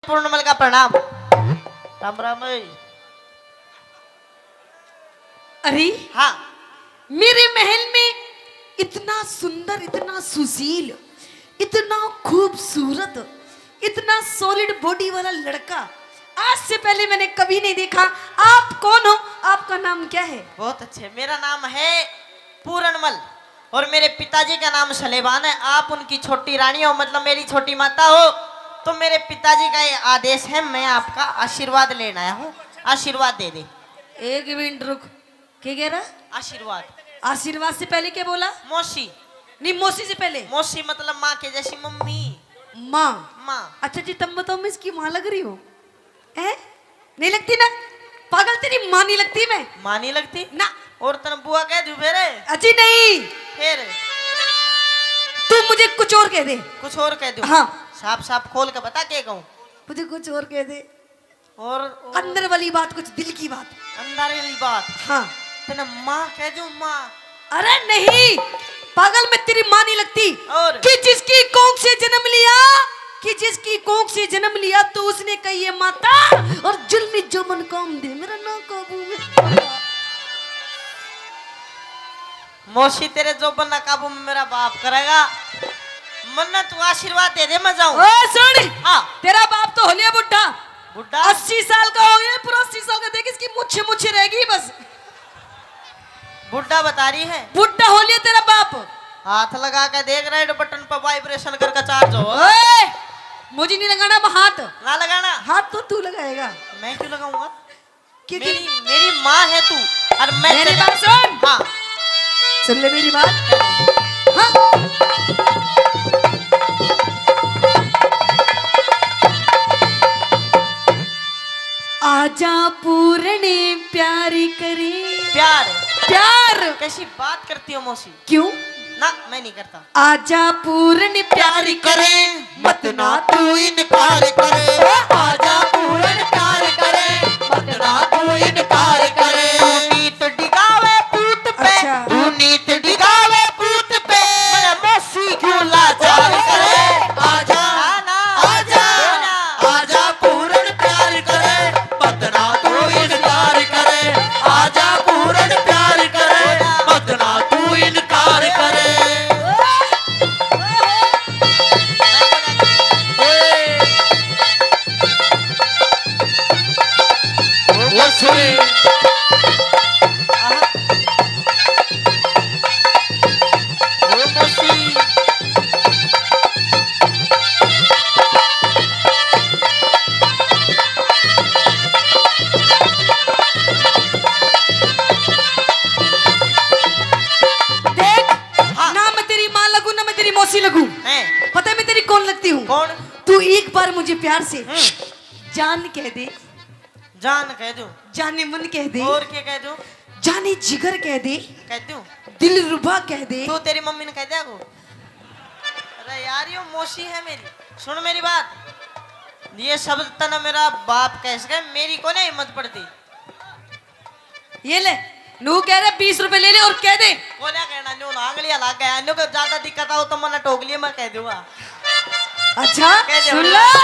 पूर्णमल का प्रणाम। राम राम। अरे हाँ, मेरे महल में इतना सुंदर, इतना सुशील, इतना खूबसूरत, इतना सॉलिड बॉडी वाला लड़का आज से पहले मैंने कभी नहीं देखा। आप कौन हो? आपका नाम क्या है? बहुत अच्छे। मेरा नाम है पूर्णमल और मेरे पिताजी का नाम सलेबान है। आप उनकी छोटी रानी हो, मतलब मेरी छोटी माता हो। तो मेरे पिताजी का ये आदेश है, मैं आपका आशीर्वाद लेने आया हूँ। आशीर्वाद दे दे। एक मिनट रुक, क्या कह रहा? आशीर्वाद। आशीर्वाद से पहले क्या बोला? मौसी। नहीं, मौसी से पहले मौसी मतलब माँ के जैसी मम्मी। माँ। माँ। अच्छा जी, तुम बताओ, मैं इसकी माँ लग रही हूँ? नहीं लगती ना? पागल, तेरी माँ नहीं लगती मैं? माँ नहीं लगती ना। और तन बुआ कह दू फिर? अच्छी नहीं, फिर तू मुझे कुछ और कह दे। कुछ और कह दू? हाँ, साफ साफ खोल के बता के कहूँ? मुझे कुछ और कह दे। और अंदर वाली बात, कुछ दिल की बात। अंदर वाली बात। हाँ। तेना माँ कह दू? माँ? अरे नहीं पागल, मैं तेरी माँ नहीं लगती। और कि जिसकी कोख से जन्म लिया, कि जिसकी कोख से जन्म लिया, तो उसने कही है माता, और जुल्मी जो मन काम दे मेरा ना काबू में। मौसी तेरे जो बनना काबू में मेरा बाप करेगा। मन्ना तू आशीर्वाद दे दे, मैं जाऊं। ओ सुन, हाँ। तेरा बाप तो हो लिया बुढ़ा, बुढ़ा 80 साल का हो गया, पूरा 80 साल का। देख इसकी मुच्छे मुच्छे रहेगी बस। बुढ़ा बता रही है? बुढ़ा हो लिया तेरा बाप। हाथ लगा के देख रेड बटन पर वाइब्रेशन करके चार्ज हो। ओए, मुझे नहीं लगाना हाथ। ना लगाना। हाथ तो तू लगाएगा। मैं क्यों लगाऊंगा? क्योंकि मेरी मेरी माँ है तू और मैं मेरी तेरा- बात सुन। हाँ। सुन ले मेरी बात। हाँ। आजा पूरने प्यारी करे। प्यार? प्यार कैसी बात करती हो मौसी? क्यों? ना, मैं नहीं करता। आजा पूरन प्यारी करे, मत ना तू इनकार करे। आजा पूरन प्यार करे, मत ना तू इनकार करे। नीत डिगावे पूत पे। अच्छा। तू नीत डिगावे पूत पे। मेरा मौसी क्यों लाचार करे? आजा ना ना आजा ना। आजा पूरन प्यार करे, मत ना तू इनकार करे। आजा पूरन प्यार करे, मत ना तू इनकार करे। वो सुने। वो मौसी। देख, हाँ। ना मैं तेरी माँ लगूं, ना मैं तेरी मौसी लगूं। हैं? पता है मैं तेरी कौन लगती हूँ? कौन? तू एक बार मुझे प्यार से जान कह दे, जान कह दूं? जाने मन कह दे, और क्या कह दूं? जाने जिगर कह दे, कह दूं? दिल रुबा कह दे। तू तेरी मम्मी ने कह दिया को? अरे यार ये मौसी है मेरी। सुन मेरी बात, ये शब्द तना मेरा बाप कैसे गए, मेरी को नहीं हिम्मत पड़ती। ये ले, नू कह रहे 20 रुपए ले ले और कह दे। को क्या कहना, न्यू आंगलियां लग गया, न्यू को ज्यादा दिक्कत हो तो मना टोक लिया, मैं कह दूंगा। अच्छा कह दे सुन भैया। लो।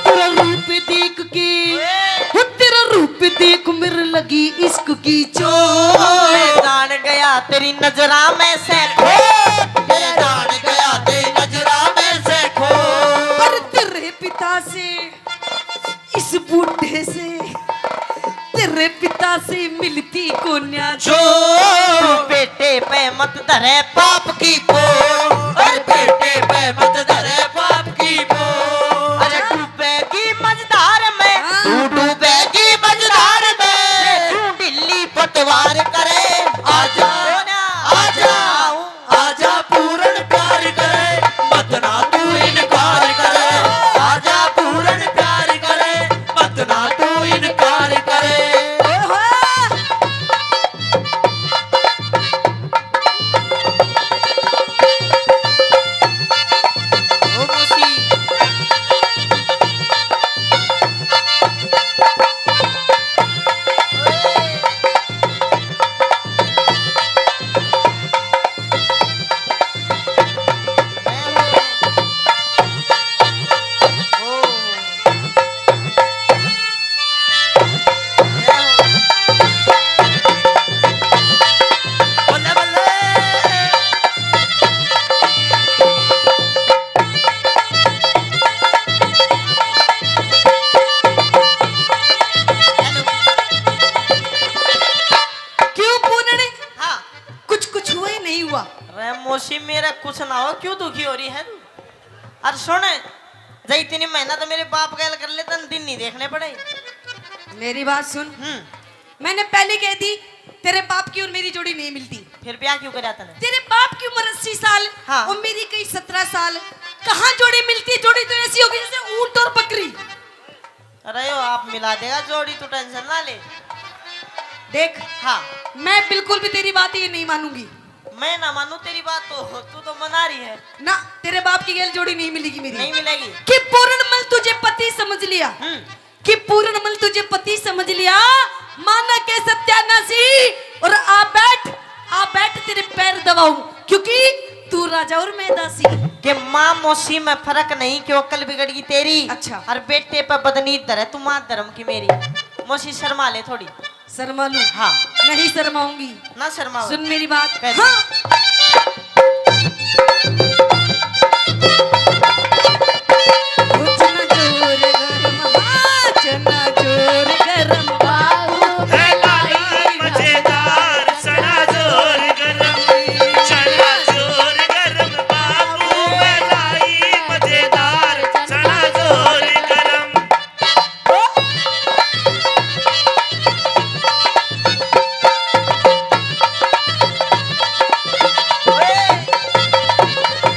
तेरा रूप देख के, ओए, तेरा रूप देख मेरे लगी इश्क की मैं चोट। जान गया तेरी नजरा में से खो। मैं जान गया तेरी नजरा में से खो। और तेरे पिता से, इस बूढ़े से, तेरे पिता से मिलती कोन्या जो बेटे पे मत धरे पाप की पोर। अरे बेटे पे मत धरे पाप की पोर। अरे डूबेगी मझधार में, तू डूबेगी मझधार में। तू ढिल्ली पतवार करे। आजा आजा आजा पूरन प्यार करे, मत ना तू इनकार करे। आजा पूरन प्यार करे, मत ना तू इनकार करे। दुखी हो रही है तू? अरे सुन, जब इतनी मेहनत मेरे बाप गैल कर लेता दिन नहीं देखने पड़े। मेरी बात सुन, मैंने पहले कह दी तेरे बाप की और मेरी जोड़ी नहीं मिलती। फिर ब्याह क्यों कराया तने? तेरे बाप की उम्र 80 साल हाँ। और मेरी कई 17 साल, कहाँ जोड़ी मिलती? जोड़ी तो ऐसी होगी जैसे ऊंट और बकरी। अरे यो आप मिला देगा जोड़ी, तू टेंशन ना ले। देख, हाँ, मैं बिल्कुल भी तेरी बात ये नहीं मानूंगी। मैं ना मानू तेरी बात तो तू तो मना रही है। ना, तेरे बाप की गैल जोड़ी नहीं मिलेगी मेरी। नहीं मिलेगी। कि पूर्णमल तुझे पति समझ लिया, कि पूर्णमल तुझे पति समझ लिया, माना के सत्यानाशी। और आ बैठ तेरे पैर दबाऊं, क्योंकि तू राजा और मैं दासी। कि माँ मौसी में फर्क नहीं, क्यों अकल बिगड़गी तेरी। अच्छा। और बेटे पे बदनीत धरे, तू माँ धर्म की मेरी। मौसी शर्मा ले थोड़ी। शर्मा लूं? हाँ। नहीं शर्माऊंगी। ना शर्मा। सुन मेरी बात। कैसे? हाँ। चना जोर गरम, हाँ, चना जोर गरम बाबू। है लाई मजेदार चना जोर गरम, चना जोर गरम बाबू है लाई मजेदार चना जोर गरम।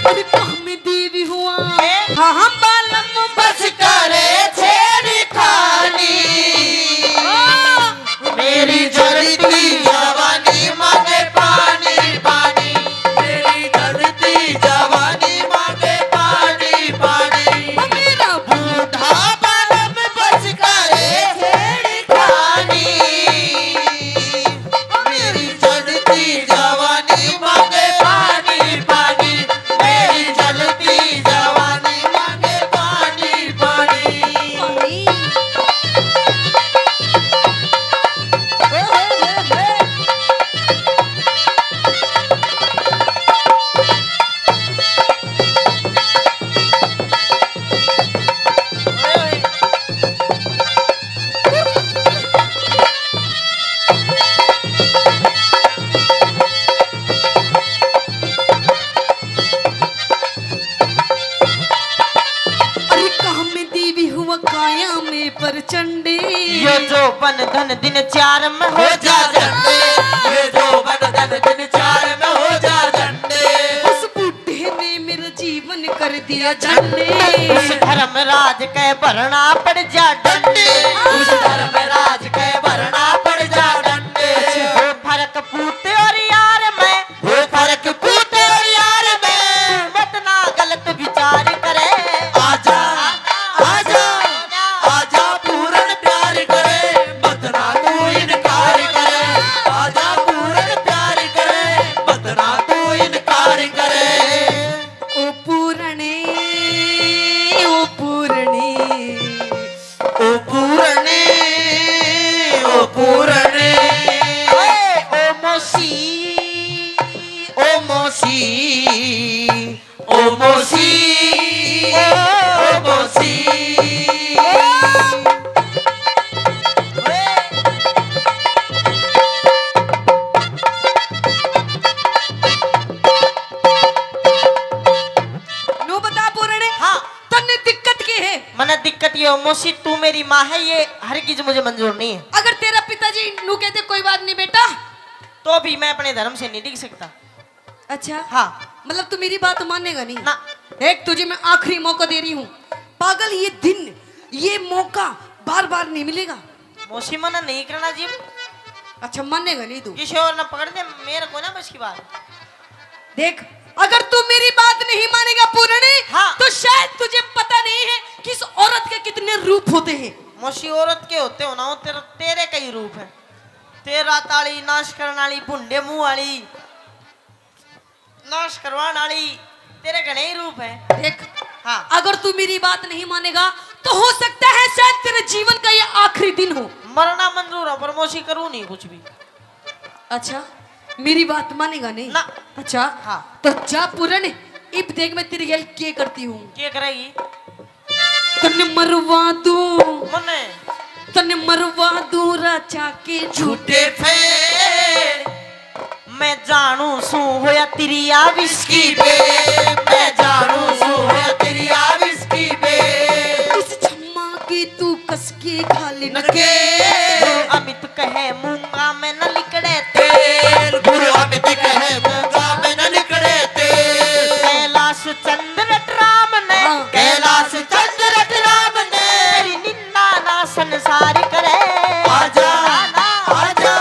अरे कहाँ में देवी हुआ? ए? हाँ हाँ बालम बस करे छेड़ी खानी, मेरी जलती जवानी मांगे पानी पानी, मेरी जलती जवानी मांगे पानी पानी। मेरा बूढ़ा बालम बस करे छेड़ी खानी, मेरी जलती जवानी मांगे पानी पानी, मेरी जलती जवानी मांगे पानी पानी। पानी। अरे कहाँ में देवी हुआ काया में प्रचंडे। ये जो बन धन दिन चार में हो जा झंडे, ये जो बन धन दिन चार में हो जा झंडे। उस बूढ़े ने मेरा जीवन कर दिया झंडे। उस धर्मराज के भरना पड़ जा डंडे, उस धर्मराज के भरना पड़ जा डंडे। वो फर्क पूते और यार में, वो फर्क पूते और यार में, मत ना गलत विचार करे। आजा आजा आजा पूर्ण प्यार करे, मत ना तू इनकार करे। आजा पूर्ण प्यार करे, मत ना तू इनकार करे। ओ पूरणे, ओ पूरणे, ओ पूरणे, ओ पूरणे। ओ मौसी, ओ मौसी, ओ मौसी, ओ मौसी। नो बता पूरणे। हाँ। तन्ने दिक्कत की है? मने दिक्कत ये हो मौसी, तू मेरी माँ है, ये हर चीज मुझे मंजूर नहीं है। अगर तेरा पिताजी नू कहते कोई बात नहीं बेटा। तो भी मैं अपने धर्म से नहीं टिक सकता। अच्छा, हाँ। मतलब तू मेरी बात मानेगा नहीं ना। देख, तुझे मैं आखिरी मौका दे रही हूँ पागल। ये दिन, ये मौका बार बार नहीं मिलेगा। मौसी मना नहीं करना जी। अच्छा, मानेगा नहीं तू? किसी और ना पकड़ दे मेरे को ना बस की बात। देख, अगर तू मेरी बात नहीं मानेगा पूरणे, हाँ। तो शायद तुझे पता नहीं है कि इस औरत के कितने रूप होते हैं। मौसी औरत के होते हो ना हो, तेरे कई रूप है। तेरा ताली नाश करने वाली, भुंडे मुंह वाली, नाश करवाने वाली, तेरे घने ही रूप है। देख, हाँ। अगर तू मेरी बात नहीं मानेगा तो हो सकता है शायद तेरे जीवन का ये आखिरी दिन हो। मरना मंजूर है पर मौसी करूँ नहीं कुछ भी। अच्छा, मेरी बात मानेगा नहीं ना। अच्छा, हाँ। तो जा पूरणे, इब देख मैं तेरी हेल्प क्या करती हूँ। क्या करेगी? तन्ने मरवा दूं, मने तन्ने मरवा दूं राजा के झूठे। झूठे फेर मैं जानू सू होया तेरी आ विस्की बे, मैं जानू सू होया तेरी आ विस्की बे। इस छम्मा की तू कसके खा ले नके अमित कहे मूंगा में न लिकड़े तेल, गुरु अमित कहे मूंगा में न लिकड़े तेल। कैलाश चंद्र राम ने, कैलाश चंद्र राम ने तेरी निंदा ना संसार करे। आजा आजा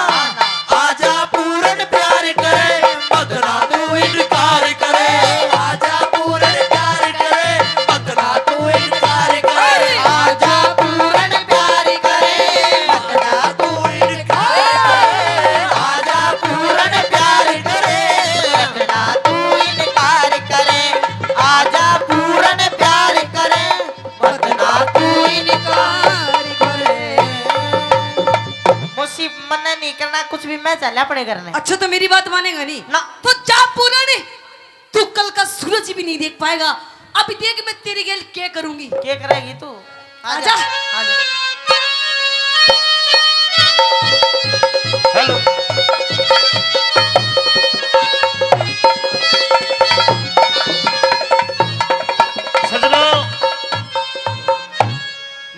आजा पूरन प्यार करे, मगना तू इनकार करे। आजा पूरन प्यार करे, मगना तू इनकार करे। आजा पूरन प्यार करे, मगना तू इनकार करे। आजा पूरन प्यार करे, मगना तू इनकार करे। आजा पूरन प्यार करे, मगना तू इनकार करे। मुसीब मन नहीं करना कुछ भी, मैं चला अपने करने। अच्छा तो मेरी बात मानेगा नहीं ना। तो जा पूरा नहीं, तू कल का सूरज भी नहीं देख पाएगा। अभी देख मैं तेरे गेल क्या करूंगी। क्या करेगी तू? आजा। आजा। हेलो सजनों,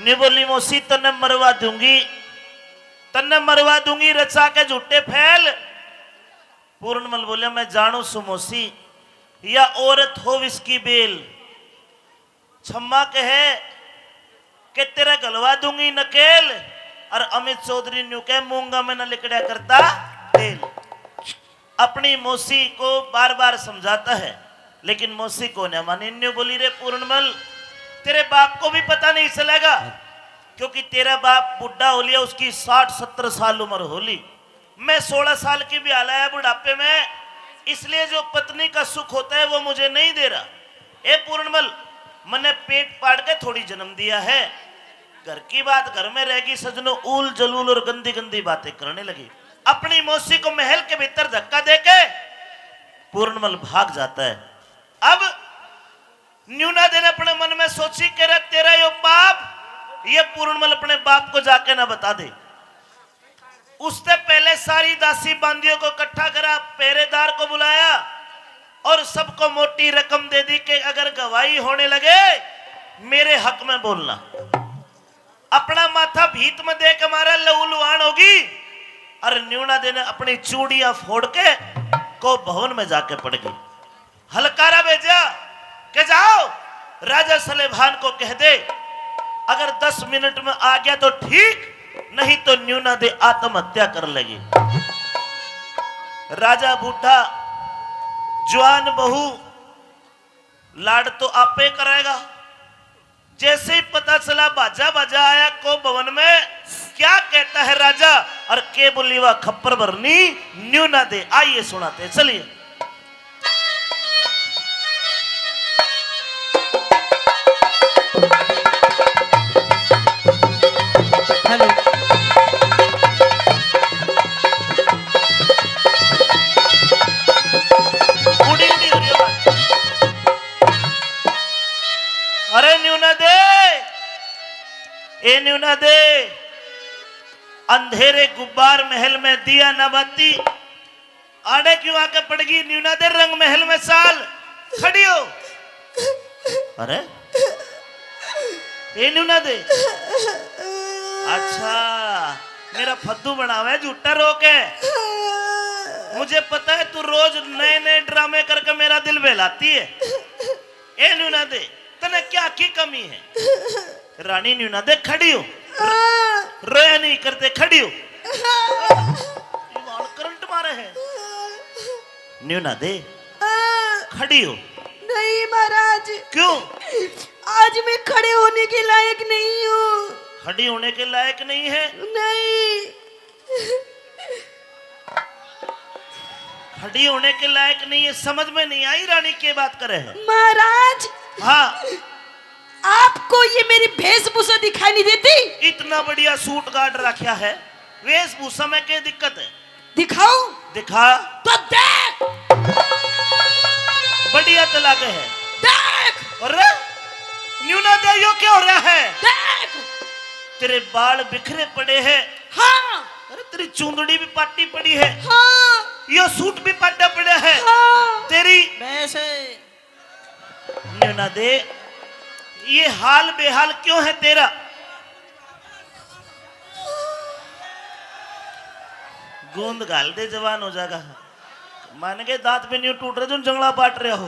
निबोली मोसी तन्ने मरवा दूंगी, तन्ने मरवा दूंगी रचा के झूठे फैल। पूर्णमल बोले मैं जानू सुमोसी या औरत हो विस्की बेल। छम्मा कहे कि तेरा गलवा दूंगी नकेल, और अमित चौधरी न्यू के मूंगा में न लिकड़ा करता तेल। अपनी मौसी को बार बार समझाता है लेकिन मौसी को न माने। न्यू बोली रे पूर्णमल तेरे बाप को भी पता नहीं चलेगा, क्योंकि तेरा बाप बुढ़ा हो लिया, उसकी 60-70 साल उम्र होली। मैं 16 साल की भी आला है बुढ़ापे में, इसलिए जो पत्नी का सुख होता है वो मुझे नहीं दे रहा। ए पूर्णमल मैंने पेट पाड़ के थोड़ी जन्म दिया है, घर की बात घर में रहेगी। सजनों ऊल जलूल और गंदी गंदी बातें करने लगी। अपनी मौसी को महल के भीतर धक्का देके पूर्णमल भाग जाता है। अब न्यूना दिन अपने मन में सोची कि रे तेरा यो पाप, ये पूर्णमल अपने बाप को जाके ना बता दे। उससे पहले सारी दासी बांदियों को इकट्ठा करा, पहरेदार को बुलाया और सबको मोटी रकम दे दी कि अगर गवाही होने लगे मेरे हक में बोलना। अपना माथा भीत में दे के मारा लहू लुहान होगी। और न्यूना दे ने अपनी चूड़ियां फोड़ के को भवन में जाके पड़ गई। हलकारा भेजा कि जाओ राजा सलेभान को कह दे अगर 10 मिनट में आ गया तो ठीक, नहीं तो न्यूना दे आत्महत्या कर लेगी। राजा बूढ़ा जवान बहू लाड तो आपे करेगा। जैसे ही पता चला बाजा बाजा आया को भवन में, क्या कहता है राजा और के बोलीवा खप्पर भरनी न्यूना दे। आइए सुनाते चलिए। हेलो उड़ी उड़ी हो रही है बात। अरे न्यूना दे, ए न्यूना दे, अंधेरे गुब्बार महल में दिया न बत्ती, आड़े क्यों आके पड़गी न्यूना दे रंग महल में साल खड़ी हो। अरे ए न्यूना दे, अच्छा मेरा फद्दू बनावे झूठा रोके। मुझे पता है तू रोज नए नए ड्रामे करके मेरा दिल बहलाती है। ए न्यूना दे तने क्या की कमी है? रानी न्यूना दे खड़ी हो, रोया नहीं करते खड़ी हो। करंट मारे है न्यूना दे, खड़ी हो। नहीं महाराज, क्यों? आज मैं खड़े होने के लायक नहीं हूँ। खड़ी होने के लायक नहीं है? नहीं। खड़ी होने के लायक नहीं है, समझ में नहीं आई रानी की बात करे है। महाराज हाँ, आपको ये मेरी वेशभूषा दिखाई नहीं देती? इतना बढ़िया सूट गार्ड रखा है, वेशभूषा में क्या दिक्कत है? दिखाऊं? दिखा। तो देख। बढ़िया तो लगे है। देख। अरे न्यूना दे यो क्या हो रहा है? देख। तेरे बाल बिखरे पड़े हैं। हाँ। अरे तेरी चूंदड़ी भी पाटी पड़ी है। हाँ। यो सूट भी पड्डा पड़ा है हाँ। तेरी वैसे न्यूना दे ये हाल बेहाल क्यों है तेरा? गूंद गाल दे जवान हो जाएगा। मान के दांत पे न्यू टूट रहे जो जंगला पाट रहे हो।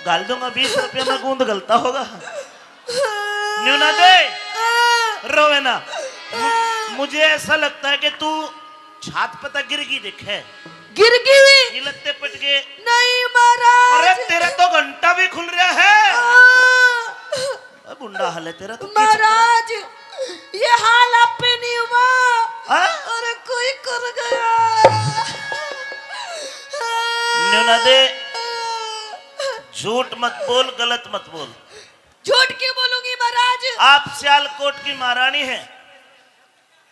गाल दूंगा 20 रुपये में गूंद गलता होगा। न्यूना दे रोवे ना। मुझे ऐसा लगता है कि तू छात पता गिर गई दिखे। गिर गई? ये लत्ते पट गए। नहीं महाराज। अरे तेरा तो घंटा भी खुल रहा है। बुंडा हाल है तेरा तो। महाराज ये हाल आप पे नहीं हुआ। हाँ? अरे कोई कर गया। न्यूना दे झूठ मत बोल, गलत मत बोल। झूठ क्यों बोलूंगी महाराज? आप सियालकोट की महारानी हैं।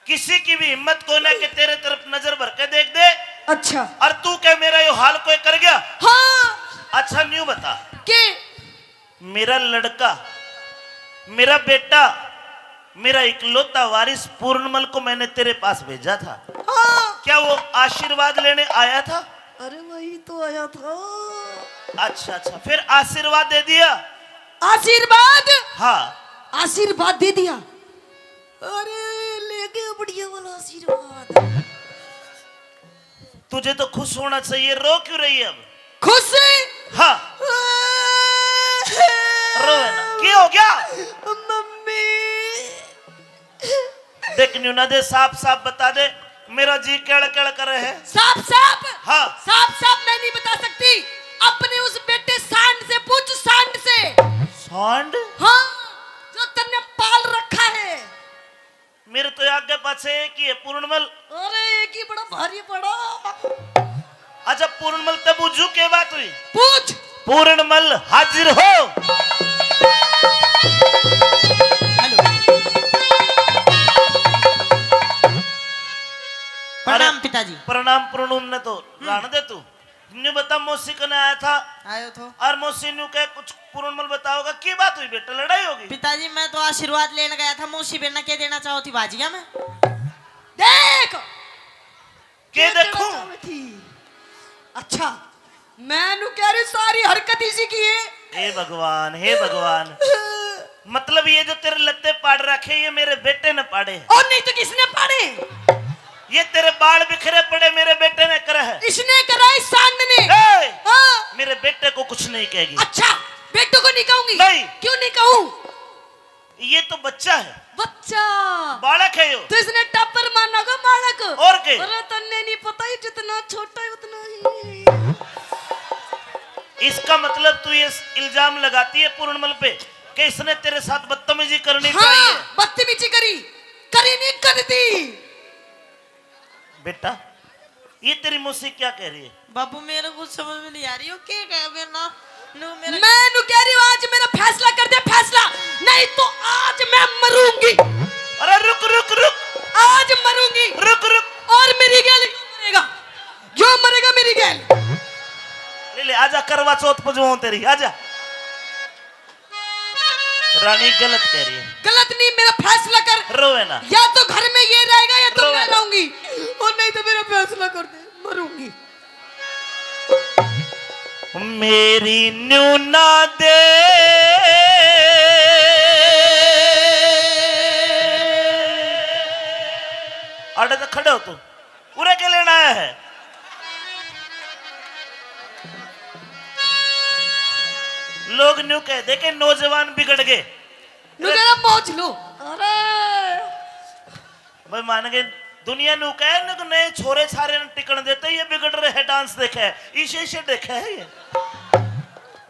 किसी की भी हिम्मत को ना कि तेरे तरफ नजर भर के देख दे। अच्छा। और तू क्या मेरा यो हाल कोई कर गया? हाँ। अच्छा न्यू बता के मेरा लड़का, मेरा बेटा, मेरा इकलौता वारिस पूर्णमल को मैंने तेरे पास भेजा था। हाँ। क्या वो आशीर्वाद लेने आया था? अरे वही तो आया था। अच्छा अच्छा, फिर आशीर्वाद दे दिया? आशीर्वाद? हाँ। आशीर्वाद दे दिया। अरे ले गया बढ़िया वाला आशीर्वाद। तुझे तो खुश होना चाहिए, रो क्यों रही है अब? खुश? हाँ रो है ना, क्या हो गया? मम्मी। देख न्यूना दे साफ साफ बता दे, मेरा जी केड़ केड़ कर रहे है। साफ साफ? हाँ साफ साफ मैं नहीं बता सकती। अपने उस बेटे सांड से पूछ, सांड से। सांड? हाँ, जो तन्ने पाल रखा है। मेरे तो आगे पाछे एक ही है पूर्णमल। अरे एक ही बड़ा भारी पड़ा। अच्छा पूर्णमल तब उजू के बात हुई? पूछ। पूर्णमल हाजिर हो। हेलो प्रणाम पिताजी। प्रणाम प्रणाम ने तो रहने दे तू। न्यू बता मौसी कने आया था आयो तो और मौसी न्यू कहे कुछ पूर्णमल बताओगा की बात हुई बेटा? लड़ाई होगी? पिताजी मैं तो आशीर्वाद लेने गया था। मौसी बेना क्या देना चाहो थी बाजिया में? देख के देखूं? अच्छा मैं नु कह रही सारी हरकत इसी की है। हे भगवान, हे भगवान। मतलब ये जो तेरे लत्ते पाड़ रखे ये मेरे बेटे ने पाड़े हैं? और नहीं तो किसने पाड़े? ये तेरे बाल बिखरे पड़े मेरे बेटे ने करे है। इसने करा इस सांड ने। हाँ। मेरे बेटे को कुछ नहीं कहेगी। अच्छा बेटों को नहीं कहूंगी? नहीं। क्यों नहीं कहूं? ये तो बच्चा है, बच्चा बालक है यो। तो इसने टप्पर मारना का बालक। और के? अरे तन्ने नहीं पता ही जितना छोटा है उतना ही। इसका मतलब तू ये इल्जाम लगाती है पूर्णमल पे कि इसने तेरे साथ बदतमीजी करनी हाँ, चाहिए? बदतमीजी करी नहीं करती। बेटा ये तेरी मौसी क्या कह रही है? बाबू मेरे कुछ समझ में नहीं आ रही हो क्या कह बेना नु मेरे। मैं नु कह रही हूँ आज मेरा फैसला कर दे, फैसला नहीं तो आज मैं मरूंगी। अरे रुक रुक रुक, आज मरूंगी। रुक रुक। और मेरी गैल मरेगा, जो मरेगा मेरी गैल। ले ले आजा, करवा चौथ पजवाऊं तेरी, आजा। रानी गलत कह रही है। गलत नहीं, मेरा फैसला कर। रोवे ना। या तो घर में ये रहेगा या तो रोवे मैं ना। रहूंगी, और नहीं तो मेरा फैसला कर दे, मरूंगी। मेरी न्यूना दे अड़े तो खड़े हो तू, पूरे के लेना आया है? लोग न्यू कह दे कि नौजवान बिगड़ गए। नु कह रहा पहुंच लो। अरे भाई मान गए दुनिया नु कहे न नए छोरे छारे न टिकन देते ये बिगड़ रहे हैं, डांस देखे है, इसे देखे है ये।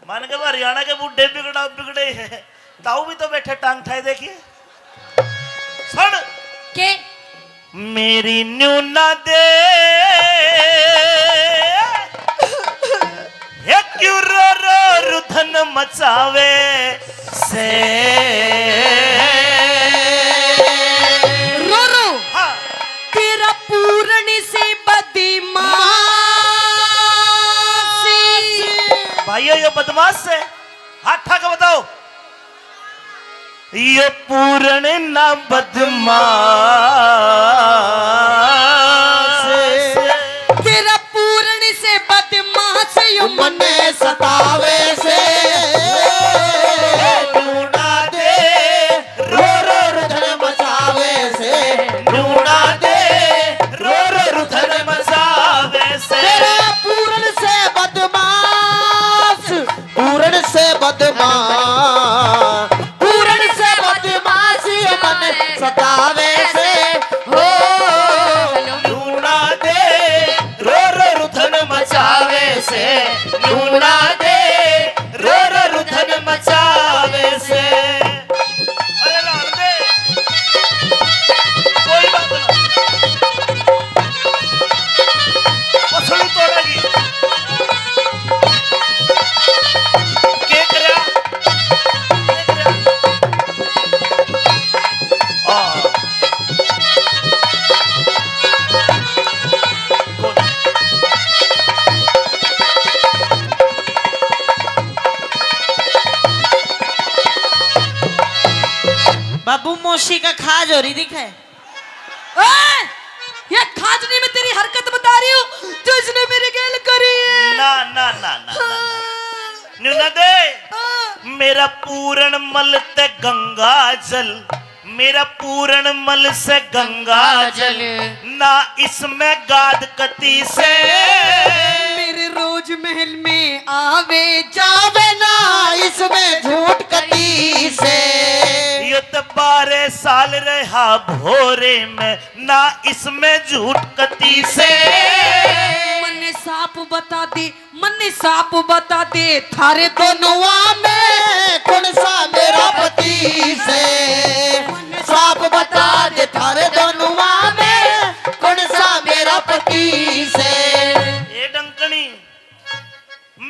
मान के हरियाणा के बूढ़े बिगड़े हैं, ताऊ भी तो बैठे टांग ठाए देखिए। सुन के मेरी न्यूना दे हे क्यों रो रो रुधन मचावे से। रो रो हाँ तेरा पूर्ण से बदमाशी। भाइयों ये बदमाश से हाथ ठा के बताओ। ये पूर्ण ना बदमाश यो मने सतावे से ढूंढा दे रो रो रुधन मचावे से ढूंढा दे रो रो रुधन मचावे से तेरा पूरन से बदमाश पूरन से बदमाश पूरन से बदमाशी मन सतावे से हो ढूंढा दे रो रो रुधन मचावे से ढूंढा दे रो रो रुधन मचावे से अरे राम दे कोई बात ना पसली तोड़ेगी के करया बाबू मौसी का खाज हो रही दिखे ओए, ये खाजनी में तेरी हरकत बता रही हूँ जो इसने मेरे गेल करी है। ना ना ना ना ना न्यूना दे मेरा पूर्ण मल ते गंगा जल मेरा पूर्ण मल से गंगा जल ना इसमें गाद कती से मेरे रोज महल में आवे जावे ना इसमें झूठ कती से ये तो 12 साल रहा भोरे में ना इसमें झूठ कती से मन्ने साफ बता दे थारे दोनों दोनों में कौन सा मेरा पति से साफ बता दे थारे दोनों में कौन सा मेरा पति से ये डंकनी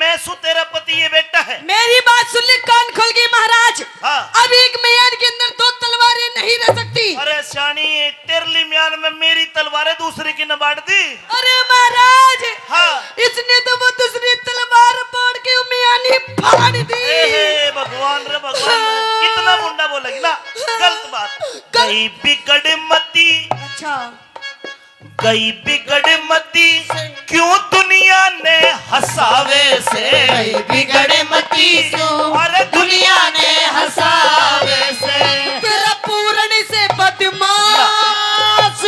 मैं सु तेरा पति ये बेटा है मेरी बात सुन ले, कान खोल गई महाराज। हाँ। अब एक म्यान के अंदर 2 तलवारें नहीं रह सकती। अरे शानी तेरली म्यान में मेरी तलवारें दूसरी की न बांट दी अरे महाराज, हाँ इसने तो वो दूसरी तलवार बांट के वो म्यान ही फाड़ दी। हे भगवान रे भगवान इतना मुंडा बोलेगी ना गलत बात गई बिगड़ मती अच्छा, गई बिगड़ मती क्यों दुनिया ने हंसावे से गई बिगड़ मती अरे दुनिया ने हंसावे से तेरा पूर्ण से बदमाश,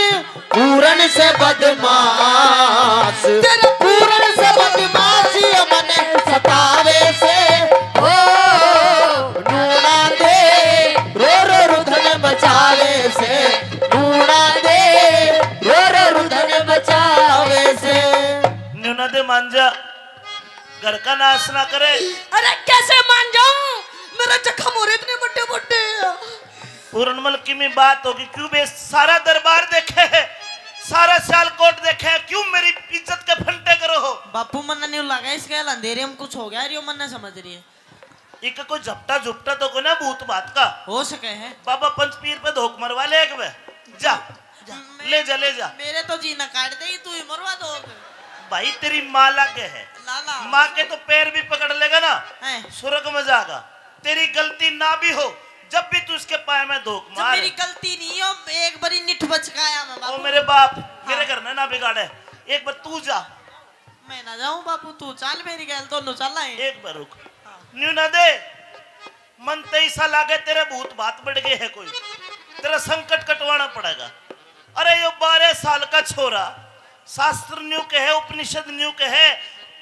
पूरन से बदमाश तेरा पूरन से बदमाशी मन सतावे से हो ढूंढा दे रो रो रुधन बचावे से ढूंढा दे रो रो रुधन बचावे से न्यूना दे मांझा घर का नाश ना करे अरे कैसे मान जाऊं, मेरा जख्म हो रहे इतने बड़े बड़े। पूर्णमल की में बात होगी क्यों बे सारा दरबार देखे है सारा सियालकोट देखे है क्यों मेरी इज्जत के फंटे करो हो बापू मन्ना नहीं लगा इसके अंधेरे में कुछ हो गया रियो मन्ना समझ रही है एक कोई झपटा झुपटा तो को ना भूत बात का हो सके है बाबा पंचपीर पे धोख मरवा ले एक बे जा ले जा ले जा मेरे तो जीना काट दे तू ही मरवा दो भाई तेरी माँ लागे है लाला माँ के तो पैर भी पकड़ लेगा ना हैं। स्वर्ग में जाएगा तेरी गलती ना भी हो जब भी तू उसके पाए में धोख जब मार मेरी गलती नहीं हो एक बारी निठ बचकाया मैं ओ बापू मेरे बाप मेरे घर ने ना बिगाड़े एक बार तू जा मैं ना जाऊं बापू तू चल मेरी गैल दोनों चल आए एक बार रुक न्यू ना दे मन तैसा लागे तेरे भूत बात बढ़ गए है कोई तेरा संकट कटवाना पड़ेगा अरे यो 12 साल का छोरा शास्त्र न्यू के है उपनिषद न्यू के है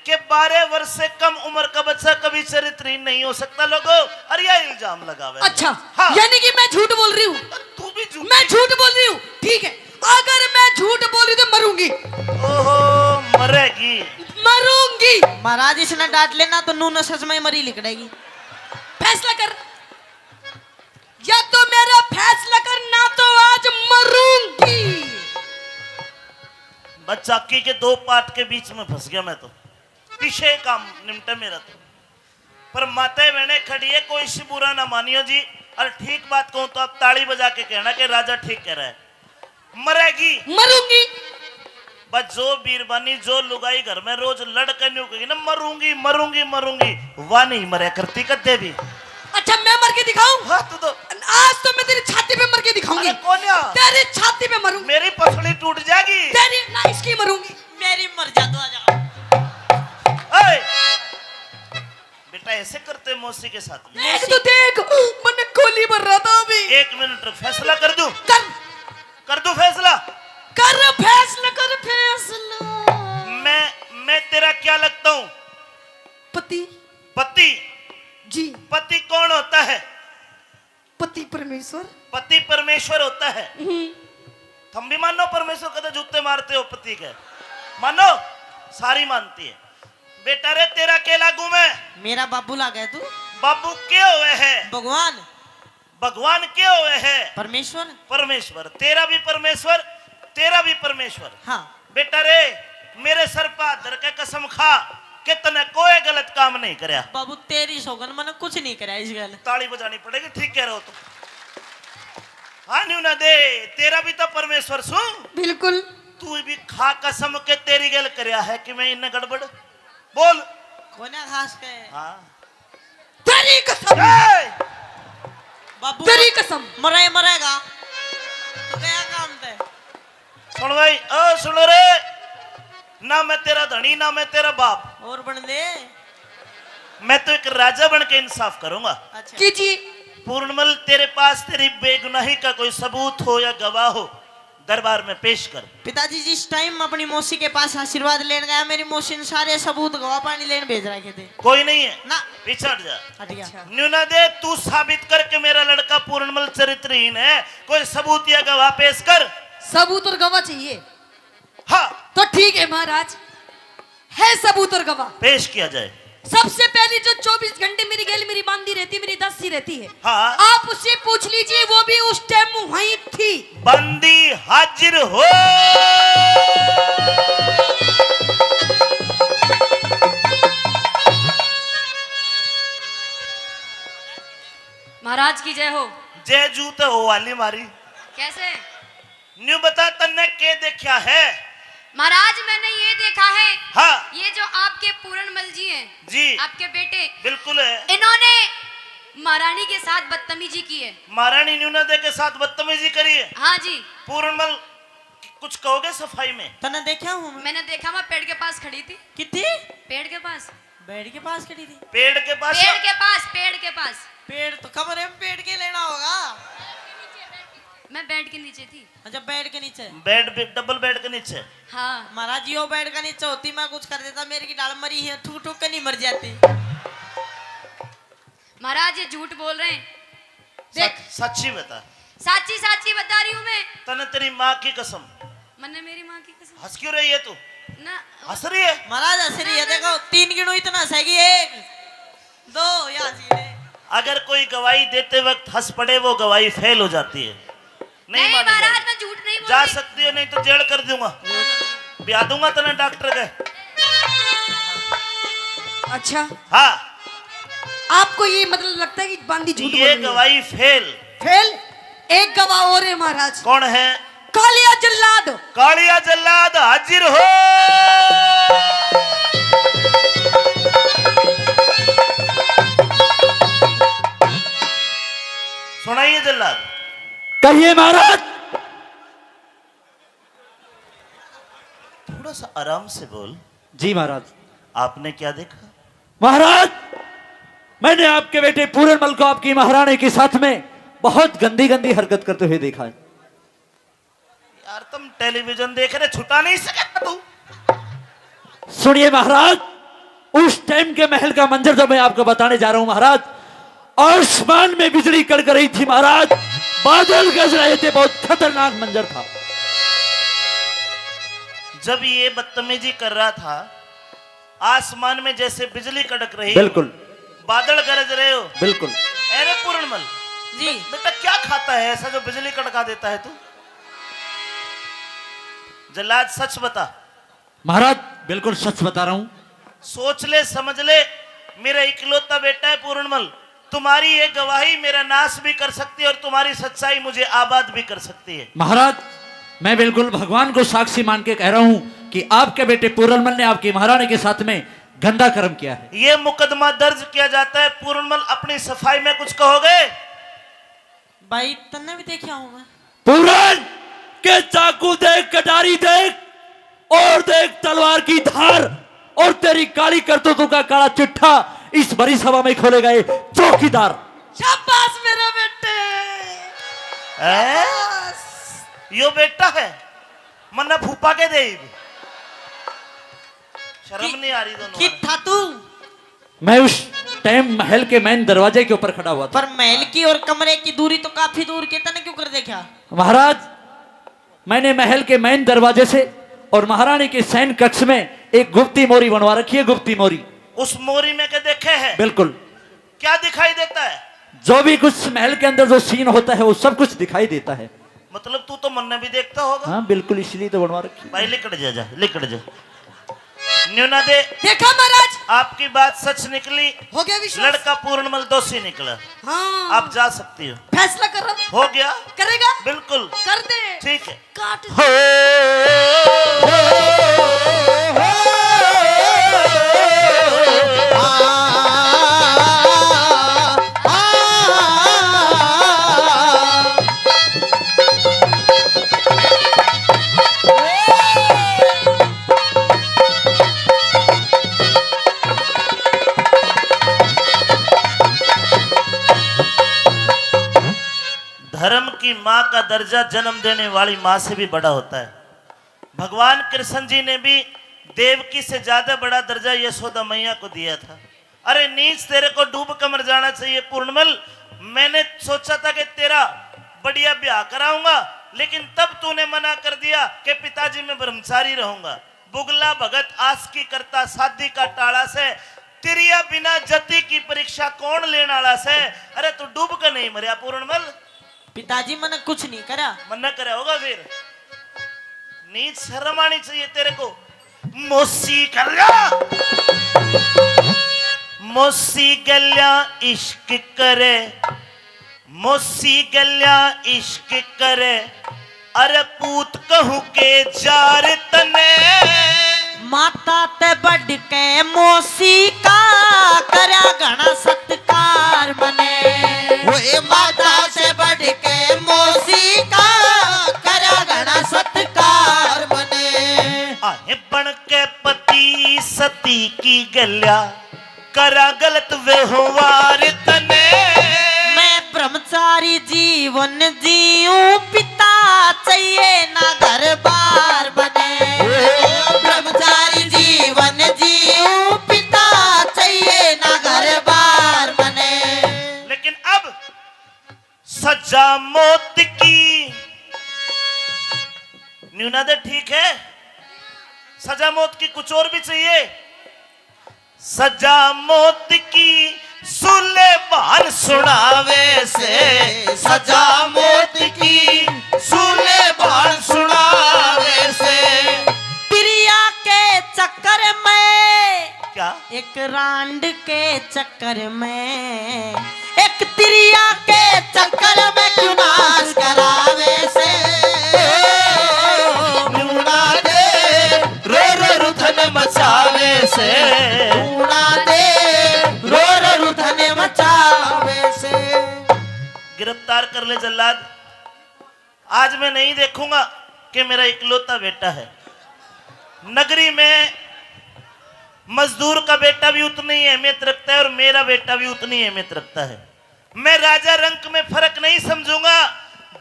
कि 12 वर्ष से कम उम्र का बच्चा कभी चरित्रहीन नहीं हो सकता लोगों अरे यह इल्जाम लगावे अच्छा हाँ। यानी कि मैं झूठ बोल रही हूँ, तू भी झूठ मैं झूठ बोल रही हूँ। ठीक है, अगर मैं झूठ बोल रही तो मरूंगी, ओहो मरेगी मरूंगी। महाराज इसने डांट लेना तो नून सच में मरी लिखड़ेगी फैसला कर, या तो मेरा फैसला कर ना तो आज मरूंगी। बच्चाकी के 2 पार्ट के बीच में फंस गया मैं तो पीछे काम निमटा मेरा तो पर माते मैंने खड़ी है कोई सी बुरा ना मानियो जी और ठीक बात कहूं तो आप ताली बजा के कहना कि राजा ठीक कह रहा है मरेगी मरूंगी। बस जो बीरबानी जो लुगाई घर में रोज लड़के नहीं कहेगी ना मरूंगी मरूंगी मरूंगी वाह नहीं मरे करती कद्दे भी अच्छा मैं मर के दिखाऊं? हाँ तो आज तो मैं तेरी छाती पे मर के दिखाऊंगी। अरे कौन या? तेरी छाती पे मरूंगी। मेरी पसली टूट जाएगी तेरी ना इसकी मरूंगी। मेरी मर जा तो आ जा ए, बेटा ऐसे करते मौसी के साथ में? देख तो देख, मैंने गोली भर रहा था अभी। 1 मिनट रुक, फैसला कर दूं? कर कर दूं फैसला? कर फैसला, कर फैसला। मैं तेरा क्या लगता हूं? पति पति? जी। पति कौन होता है? पति परमेश्वर। पति परमेश्वर होता है। तुम भी मानो परमेश्वर का तो जूते मारते हो पति के? मानो? सारी मानती है। बेटा रे तेरा के लागू मैं? मेरा बाबू ला गया तू। बाबू के हुए है? भगवान। भगवान के हुए है? परमेश्वर। परमेश्वर। तेरा भी परमेश्वर, तेरा भी परमेश्वर। हाँ। बेटा रे मेरे सर पर धर के कसम खा कि तने कोई गलत काम नहीं करया। बाबू तेरी सौगन मैंने कुछ नहीं करा इस गल। ताली बजानी पड़ेगी, ठीक कह रहे हो तुम। हाँ न्यू ना दे, तेरा भी तो परमेश्वर सुन। बिल्कुल। तू भी खा कसम के तेरी गल करया है कि मैं इन्हें गड़बड़ बोल। कोना खास के। हाँ तेरी कसम। बाबू तेरी कसम। मरेगा तो क्या काम थे? सुन भाई, ओ सुनो रे, ना मैं तेरा धनी ना मैं तेरा बाप, और बन दे। मैं तो एक राजा बन के इंसाफ करूंगा। अच्छा कीजिए। पूर्णमल तेरे पास तेरी बेगुनाही का कोई सबूत हो या गवाह हो, दरबार में पेश कर। पिताजी जिस टाइम अपनी मौसी के पास आशीर्वाद लेने गया, मेरी मौसी ने सारे सबूत गवाह पानी लेने भेज रखे थे। कोई नहीं है ना पीछे हट जा। हट गया। अच्छा। न्यूना दे, तू साबित कर के मेरा लड़का पूर्णमल चरित्रहीन है। कोई सबूत या गवाह पेश कर। सबूत और गवाह चाहिए? हाँ तो ठीक है महाराज, है सबूत और गवाह। पेश किया जाए। सबसे पहले जो 24 घंटे मेरी गैल मेरी बांधी रहती, मेरी दस्ती रहती है, हाँ। आप उससे पूछ लीजिए, वो भी उस टाइम वहीं थी। बंदी हाजिर हो। महाराज की जय हो। जय जूत हो वाली मारी। कैसे? न्यू बता तन्ने के देखा है? महाराज मैंने ये देखा है, हाँ ये जो आपके पूरणमल जी हैं, जी आपके बेटे, बिल्कुल है। इन्होंने महारानी के साथ बदतमीजी की है। महारानी न्यूना दे के साथ बदतमीजी करी है। हाँ जी। पूर्णमल कुछ कहोगे सफाई में? तने देखा हूँ मैं। मैंने देखा, मैं पेड़ के पास खड़ी थी। कितनी? पेड़ के पास। बेड के पास खड़ी थी। पेड़ के पास? पेड़ के पास, पेड़ के पास। पेड़ तो खबर है, पेड़ के लेना होगा। मैं बेड के नीचे थी। अच्छा बेड के नीचे। बेड पे, डबल बेड के नीचे। हाँ महाराज यो बेड का नीचे होती मैं कुछ कर देता, मेरी की डाल मरी है, ठुक ठुक के नहीं मर जाती। महाराज ये झूठ बोल रहे हैं। देख सच्ची बता। साची साची बता रही हूँ मैं। तने तेरी माँ की कसम। मैंने मेरी माँ की कसम। हंस क्यों रही है तू? ना हंस रही है? महाराज हंसरी है, देखो 3 गिनो इतना सही, 1 2 या सीधे। अगर कोई गवाही देते वक्त हंस पड़े वो गवाही फेल हो जाती है। नहीं मानी महाराज जाएगी। मैं झूठ नहीं बोल जा रही। सकती हो, नहीं तो जेल कर दूंगा, ब्याह दूंगा तने डॉक्टर के। अच्छा, हाँ आपको ये मतलब लगता है कि बांदी झूठ बोल ये रही है? गवाही फेल। फेल। एक गवाह और है महाराज। कौन है? कालिया जल्लाद। कालिया जल्लाद हाजिर हो। सुनाइए जल्लाद। कहिए महाराज। थोड़ा सा आराम से बोल। जी महाराज। आपने क्या देखा? महाराज मैंने आपके बेटे पूरनमल को आपकी महारानी के साथ में बहुत गंदी गंदी हरकत करते हुए देखा है। यार तुम टेलीविजन देख रहे, छुटा नहीं सके तू? सुनिए महाराज, उस टाइम के महल का मंजर जो मैं आपको बताने जा रहा हूं महाराज, आसमान में बिजली कड़क रही थी महाराज, बादल गरज रहे थे, बहुत खतरनाक मंजर था। जब ये बदतमीजी कर रहा था, आसमान में जैसे बिजली कड़क रही, बिल्कुल बादल गरज रहे हो। बिल्कुल। अरे पूर्णमल जी बेटा क्या खाता है ऐसा जो बिजली कड़का देता है तू? जल्लाद सच बता। महाराज बिल्कुल सच बता रहा हूं। सोच ले समझ ले, मेरा इकलौता बेटा है पूर्णमल। तुम्हारी ये गवाही मेरा नाश भी कर सकती है और तुम्हारी सच्चाई मुझे आबाद भी कर सकती है। महाराज मैं बिल्कुल भगवान को साक्षी मान के कह रहा हूं कि आपके बेटे पूरनमल ने आपकी महारानी के साथ में गंदा कर्म किया है। ये मुकदमा दर्ज किया जाता है। पूर्णमल अपनी सफाई में कुछ कहोगे? भाई तन्ने भी देखा हूँ मैं। पूरन के चाकू देख, कटारी देख और देख तलवार की धार और तेरी काली करतूतों का काला चिट्ठा इस बड़ी सभा में खोले गए चौकीदार। शाबाश मेरा बेटे। है? यो बेटा है मन्ना फूफा के दे। शर्म नहीं आ रही दोनों कि था तू? मैं उस टाइम महल के मेन दरवाजे के ऊपर खड़ा हुआ था। पर महल की और कमरे की दूरी तो काफी दूर के तने क्यों कर देखा? महाराज, मैंने महल के मेन दरवाजे से और महारानी के सैन कक्ष में एक गुप्ती मोरी बनवा रखी है। गुप्ती मोरी। उस मोरी में के देखे हैं? बिल्कुल। क्या दिखाई देता है? जो भी कुछ महल के अंदर जो सीन होता है वो सब कुछ दिखाई देता है। मतलब तू तो मन्ना भी देखता होगा। हाँ बिल्कुल, इसलिए तो बनवा रखी। भाई लिकड़ जा लिकड़ जा। न्यूना दे। देखा महाराज, आपकी बात सच निकली। हो गया विश्वास? लड़का पूर्णमल दोषी निकला। हाँ, आप जा सकती हो। फैसला कर रहा हूं। हो गया? करेगा? बिल्कुल कर दे। ठीक है। काट दे। धर्म की माँ का दर्जा जन्म देने वाली माँ से भी बड़ा होता है। भगवान कृष्ण जी ने भी देवकी से ज्यादा बड़ा दर्जा यशोदा मैया को दिया था। अरे नीच, तेरे को डूब कर मर जाना चाहिए पूर्णमल। मैंने सोचा था कि तेरा बढ़िया ब्याह कराऊंगा, लेकिन तब तूने मना कर दिया कि पिताजी मैं ब्रह्मचारी रहूंगा। बुगला भगत आस की करता शादी का टाड़ा से, तिरिया बिना जति की परीक्षा कौन लेने वाला से। अरे तू डूब कर नहीं मरिया पूर्णमल। पिताजी मैंने कुछ नहीं करा। मना करे होगा फिर। नीच शर्म आनी चाहिए तेरे को। मोसी गल्या, मोसी गल्या इश्क करे, मोसी गल्या इश्क करे। अरे पूत कहूं के जार तने, माता ते बढ़ के मोसी का करा घना सत्कार बने। वो माता से बढ़ के मोसी का करा घना सत्कार बने। आहे बन के पति सती की गल्या, करा गलत व्यवहार तने। मैं ब्रह्मचारी जीवन जीऊं, पिता चाहिए ना घर बार बने। ब्रह्मचारी जीवन जीऊं, पिता चाहिए ना घर बार बने। लेकिन अब सजा मौत की। न्यूना दे ठीक है, सजा मौत की कुछ और भी चाहिए। सजा मौत की सुलेमान सुनावे से, सजा मौत की सुलेमान सुनावे से। प्रिया के चक्कर में, क्या? एक रांड के चक्कर में, एक तिरिया के चक्कर में क्यों नाश करावे से। न्यूना दे रो रो रुधन मचावे से, न्यूना दे रो रो रुधन मचावे से। गिरफ्तार कर ले जल्लाद। आज मैं नहीं देखूंगा कि मेरा इकलौता बेटा है। नगरी में मजदूर का बेटा भी उतनी ही अहमियत रखता है और मेरा बेटा भी उतनी ही अहमियत रखता है। मैं राजा रंक में फर्क नहीं समझूंगा।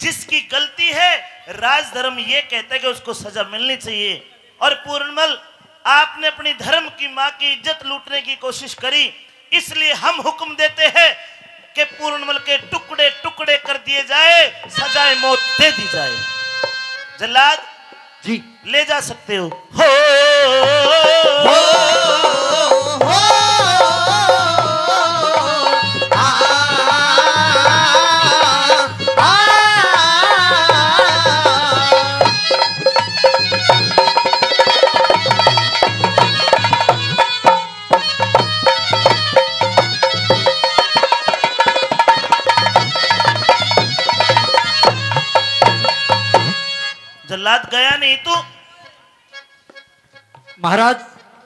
जिसकी गलती है राजधर्म ये कहता है कि उसको सजा मिलनी चाहिए। और पूर्णमल, आपने अपनी धर्म की मां की इज्जत लूटने की कोशिश करी, इसलिए हम हुक्म देते हैं कि पूर्णमल के टुकड़े टुकड़े कर दिए जाए, सजाए मौत दे दी जाए। जल्लाद जी ले जा सकते हो। जल्लाद गया नहीं तू? महाराज,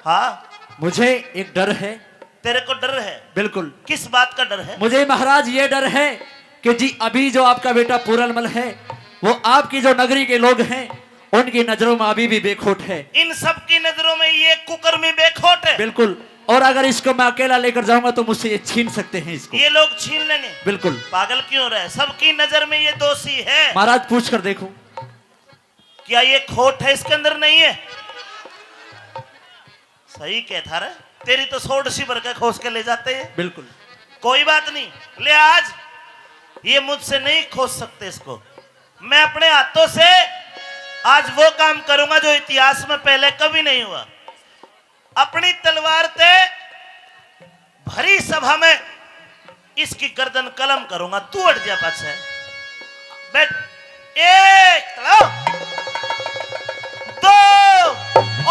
हाँ, मुझे एक डर है। तेरे को डर है? बिल्कुल। किस बात का डर है? मुझे महाराज ये डर है कि जी अभी जो आपका बेटा पूरनमल है वो आपकी जो नगरी के लोग हैं उनकी नजरों में अभी भी बेखोट है। इन सब की नजरों में ये कुकर्मी बेखोट है। बिल्कुल। और अगर इसको मैं अकेला लेकर जाऊंगा तो मुझसे ये छीन सकते हैं इसको। ये लोग छीन लेंगे। बिल्कुल। पागल क्यों रहे? सबकी नजर में ये दोषी है। महाराज पूछ कर देखो, क्या ये खोट है इसके अंदर? नहीं है। सही कहता रे, तेरी तो सोड सी भर के खोस के ले जाते हैं। बिल्कुल। कोई बात नहीं, ले आज ये मुझसे नहीं खोस सकते इसको। मैं अपने हाथों से आज वो काम करूंगा जो इतिहास में पहले कभी नहीं हुआ। अपनी तलवार से भरी सभा में इसकी गर्दन कलम करूंगा। तू हट जा पाछे, बैठ। एक, दो,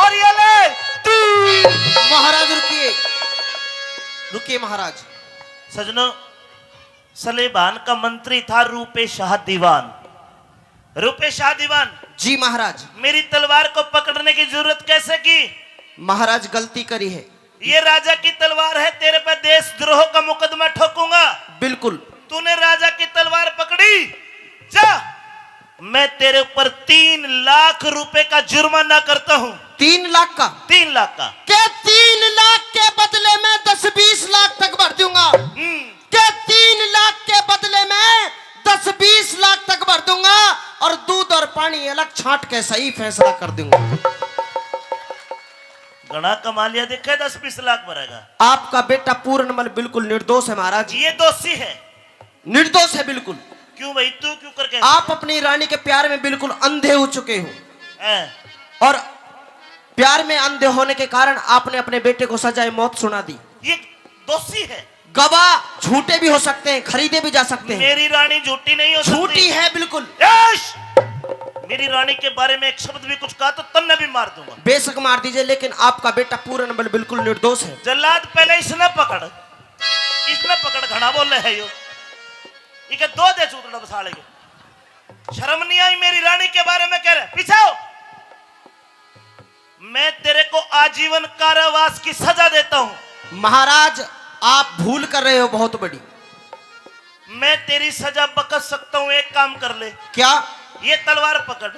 और ये ले तीन। महाराज रुकिए, रुकिए महाराज। सजनों, सलेबान का मंत्री था रूपे शाह दीवान। रूपे शाह दीवान, जी महाराज। मेरी तलवार को पकड़ने की जरूरत कैसे की? महाराज गलती करी है। ये राजा की तलवार है, तेरे पे देशद्रोह का मुकदमा ठोकूंगा। बिल्कुल। तूने राजा की तलवार पकड़ी, जा, मैं तेरे ऊपर 3 लाख रुपए का जुर्माना करता हूं। 3 लाख का? 3 लाख का। क्या 3 लाख के बदले में 10-20 लाख तक भर दूंगा? क्या 3 लाख के बदले में 10-20 लाख तक भर दूंगा और दूध और पानी अलग छांट के सही फैसला कर दूंगा। घना कमा लिया, देखे 10-20 लाख भरेगा। आपका बेटा पूर्णमल बिल्कुल निर्दोष है महाराज। ये दोषी है। निर्दोष है बिल्कुल। क्यों भाई, तू क्यों करके? आप अपनी रानी के प्यार में बिल्कुल अंधे हो चुके हो, और प्यार में अंधे होने के कारण आपने अपने बेटे को सजाए मौत सुना दी। ये दोषी है। गवाह झूठे भी हो सकते हैं, खरीदे भी जा सकते हैं। मेरी रानी झूठी नहीं हो सकती। झूठी है बिल्कुल। यश! मेरी रानी के बारे में एक शब्द भी कुछ कहा तो तन्ने भी मार दूंगा। बेशक मार दीजिए, लेकिन आपका बेटा पूर्णबल बिल्कुल निर्दोष है। जल्लाद, पहले इसने पकड़, घना बोल रहे है यो। इके 2 दे चूतड़ा बसाले के। शर्म नहीं आई मेरी रानी के बारे में कह रहे? पीछे आओ। मैं तेरे को आजीवन कारावास की सजा देता हूं। महाराज आप भूल कर रहे हो बहुत बड़ी। मैं तेरी सजा बकस सकता हूं, एक काम कर ले। क्या? ये तलवार पकड़।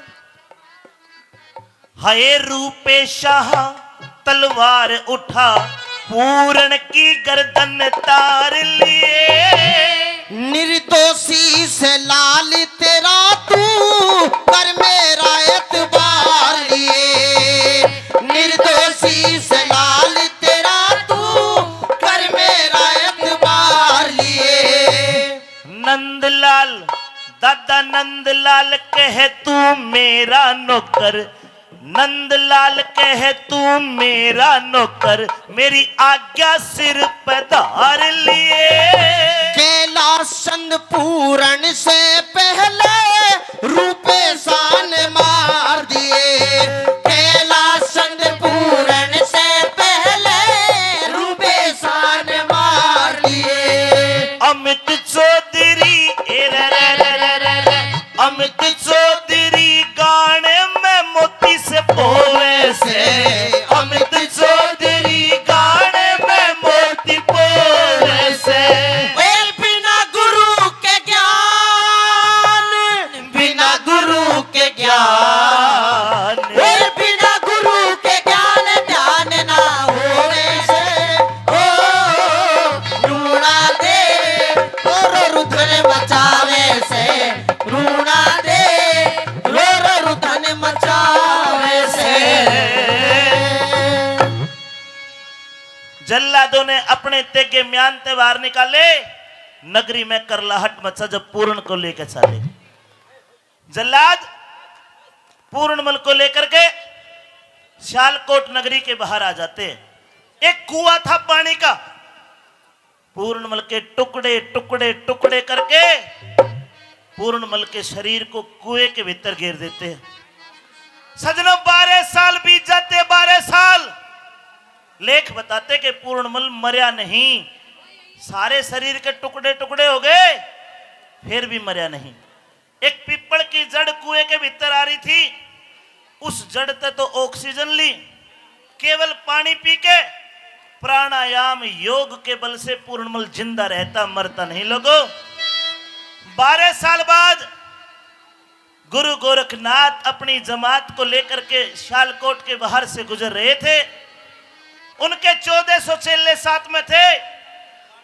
हाय रूपे शाह तलवार उठा, पूर्ण की गर्दन तार लिए। निर्दोषी से लाल तेरा तू कर मेरा एतबार लिए। निर्दोषी से लाल तेरा तू कर मेरा एतबार लिए। नंदलाल, दादा नंदलाल कहे तू मेरा नौकर। नंदलाल कहे तू मेरा नौकर, मेरी आज्ञा सिर पे धार लिए। कैलाश चंद पूरण से पहले रूपे शान मार दिए। कैलाश चंद पूरण से पहले रूपे शान मार लिए। अमित चौधरी, अमित चौधरी गाने में मोती से पोवे से। अमित चौधरी गाने में मोती पोवे से। बिना गुरु के ज्ञान, बिना गुरु के ज्ञान, बिना गुरु के ज्ञान ध्यान ना होने से ओ रूणा दे रो रुद्र मचावे से। रूणा दे रो रुद्र मचावे से। जल्लादों ने अपने तेगे म्यान त्योहार निकाले। नगरी में करलाहट मचा जब पूर्ण को लेकर चले। जल्लाद पूर्णमल को लेकर के शालकोट नगरी के बाहर आ जाते। एक कुआं था पानी का। पूर्णमल के टुकड़े टुकड़े टुकड़े करके पूर्णमल के शरीर को कुएं के भीतर घेर देते हैं। सजनों, 12 साल बीत जाते। 12 साल लेख बताते कि पूर्णमल मरया नहीं। सारे शरीर के टुकड़े टुकड़े हो गए, फिर भी मरया नहीं। एक पीपल की जड़ कुएं के भीतर आ रही थी। उस जड़ से तो ऑक्सीजन ली, केवल पानी पी के प्राणायाम योग के बल से पूर्णमल जिंदा रहता, मरता नहीं। लोगों, 12 साल बाद गुरु गोरखनाथ अपनी जमात को लेकर के शालकोट के बाहर से गुजर रहे थे। उनके 1400 चेले साथ में थे।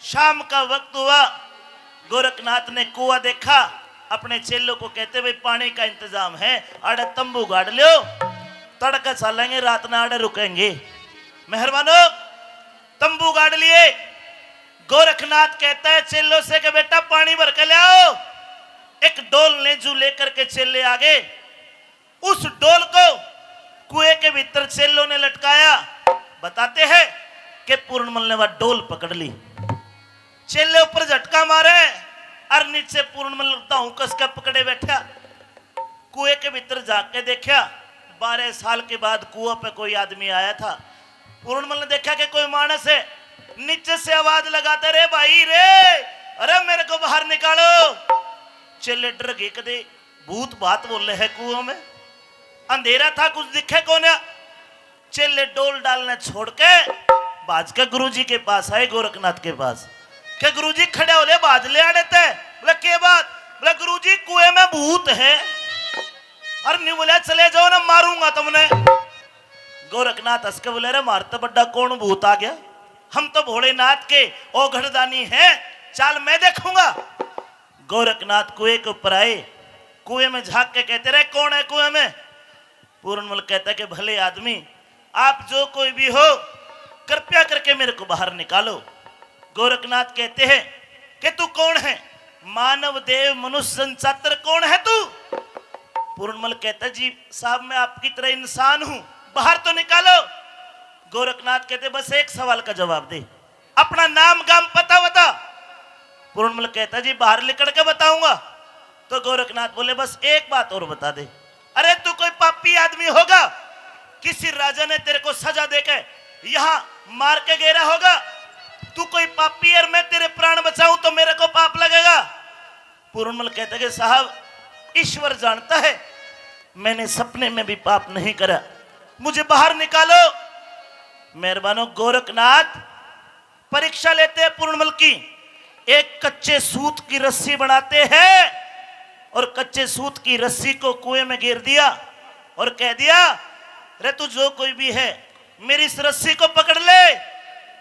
शाम का वक्त हुआ, गोरखनाथ ने कुआं देखा, अपने चेलों को कहते भाई पानी का इंतजाम है, आड़े तंबू गाड़ लो, तड़का चलेंगे, रात ना आड़े रुकेंगे। मेहरबानो तंबू गाड़ लिए। गोरखनाथ कहता है चेलों से कि बेटा पानी भर के ले आओ। एक डोल ने जू लेकर के चेले आ गए। उस डोल को कुएं के भीतर चेलों ने लटकाया। बताते हैं कि पूर्णमल ने वह डोल पकड़ ली। चेले ऊपर झटका मारे और नीचे पूर्णमल दाऊ कस के पकड़े बैठा। कुएं के भीतर जाके देखा, 12 साल के बाद कुआं पे कोई आदमी आया था। पूर्णमल ने देखा कि कोई मानस है। नीचे से आवाज लगाते रे भाई रे, अरे मेरे को बाहर निकालो। चेले डर गए, कदे भूत बात बोल रहे हैं कुआं में। अंधेरा था, कुछ दिखे कौन। चेले डोल डालने छोड़ के बाज के गुरुजी के पास आए, गोरखनाथ के पास। क्या गुरुजी खड़े हो ले, बाज ले आड़े थे। बोले के बात? बोले गुरुजी कुएं में भूत है। और नहीं बोले चले जाओ ना, मारूंगा तुमने। गोरखनाथ हंस के बोले रे मार तो बड़ा कौन भूत आ गया, हम तो भोलेनाथ के ओघड़दानी हैं, चाल मैं देखूंगा। गोरखनाथ कुएं के ऊपर आए, कुएं में झांक के कहते रहे कौन है कुएं में। पूर्णमल कहता है कि भले आदमी आप जो कोई भी हो, कृपया करके मेरे को बाहर निकालो। गोरखनाथ कहते हैं कि तू कौन है? मानव देव मनुष्य संचात्र कौन है तू? पूर्णमल कहता है जी साहब मैं आपकी तरह इंसान हूं, बाहर तो निकालो। गोरखनाथ कहते बस एक सवाल का जवाब दे, अपना नाम गाम पता बता। पूर्णमल कहता जी बाहर निकल के बताऊंगा। तो गोरखनाथ बोले बस एक बात और बता दे। अरे तू कोई पापी आदमी होगा, किसी राजा ने तेरे को सजा देके यहां मार के गिरा होगा। तू कोई पापी और मैं तेरे प्राण बचाऊं तो मेरे को पाप लगेगा। पूर्णमल कहता कि साहब ईश्वर जानता है मैंने सपने में भी पाप नहीं करा, मुझे बाहर निकालो। मेहरबानो गोरखनाथ परीक्षा लेते हैं पूर्णमल की। एक कच्चे सूत की रस्सी बनाते हैं और कच्चे सूत की रस्सी को कुएं में गिर दिया और कह दिया रे तू जो कोई भी है मेरी इस रस्सी को पकड़ ले।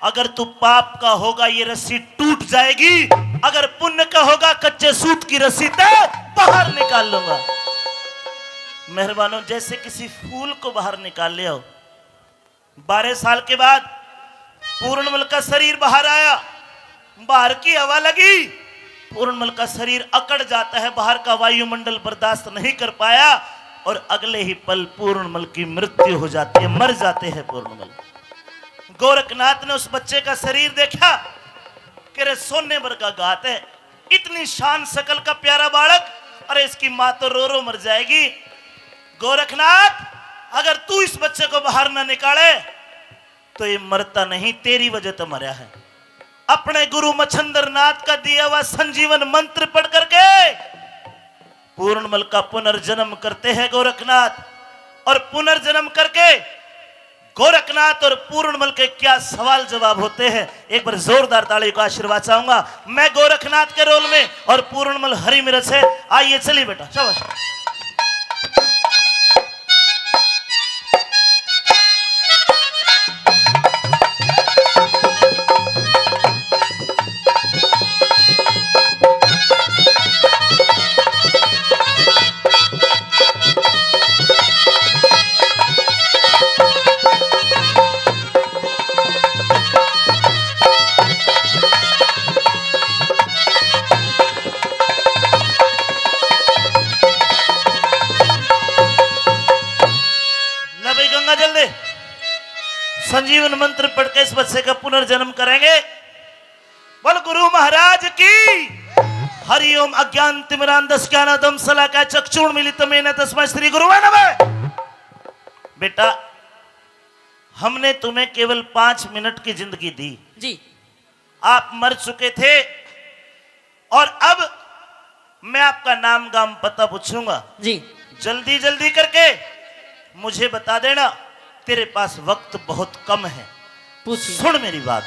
अगर तू पाप का होगा ये रस्सी टूट जाएगी, अगर पुण्य का होगा कच्चे सूत की रस्सी तो बाहर निकाल लूंगा। मेहरबानो जैसे किसी फूल को बाहर निकाल ले आओ। 12 साल के बाद पूर्णमल का शरीर बाहर आया, बाहर की हवा लगी, पूर्णमल का शरीर अकड़ जाता है, बाहर का वायुमंडल बर्दाश्त नहीं कर पाया और अगले ही पल पूर्णमल की मृत्यु हो जाती है, मर जाते हैं पूर्णमल। गोरखनाथ ने उस बच्चे का शरीर देखा कि रे सोने भर का गात है, इतनी शान शकल का प्यारा बालक, अरे इसकी मां तो रो रो मर जाएगी। गोरखनाथ अगर तू इस बच्चे को बाहर ना निकाले तो ये मरता नहीं, तेरी वजह तो मरा है। अपने गुरु मच्छंदर नाथ का दिया हुआ संजीवन मंत्र पढ़ करके पूर्णमल का पुनर्जन्म करते हैं गोरखनाथ। और पुनर्जन्म करके गोरखनाथ और पूर्णमल के क्या सवाल जवाब होते हैं, एक बार जोरदार ताली का आशीर्वाद चाहूंगा। मैं गोरखनाथ के रोल में और पूर्णमल हरी मिर्च है। आइए चलिए बेटा, शाबाश। संजीवन मंत्र पढ़ के इस बच्चे का पुनर्जन्म करेंगे। बोल गुरु महाराज की हरिओम। अज्ञान तिमिरांधस्य ज्ञानानंदं शलाकाय चक्षुर्मीलितं तस्मै श्री गुरुवे नमः। बेटा हमने तुम्हें केवल 5 मिनट की जिंदगी दी जी। आप मर चुके थे और अब मैं आपका नाम गाम पता पूछूंगा जी। जल्दी जल्दी करके मुझे बता देना, तेरे पास वक्त बहुत कम है। पूछिए। सुन मेरी बात।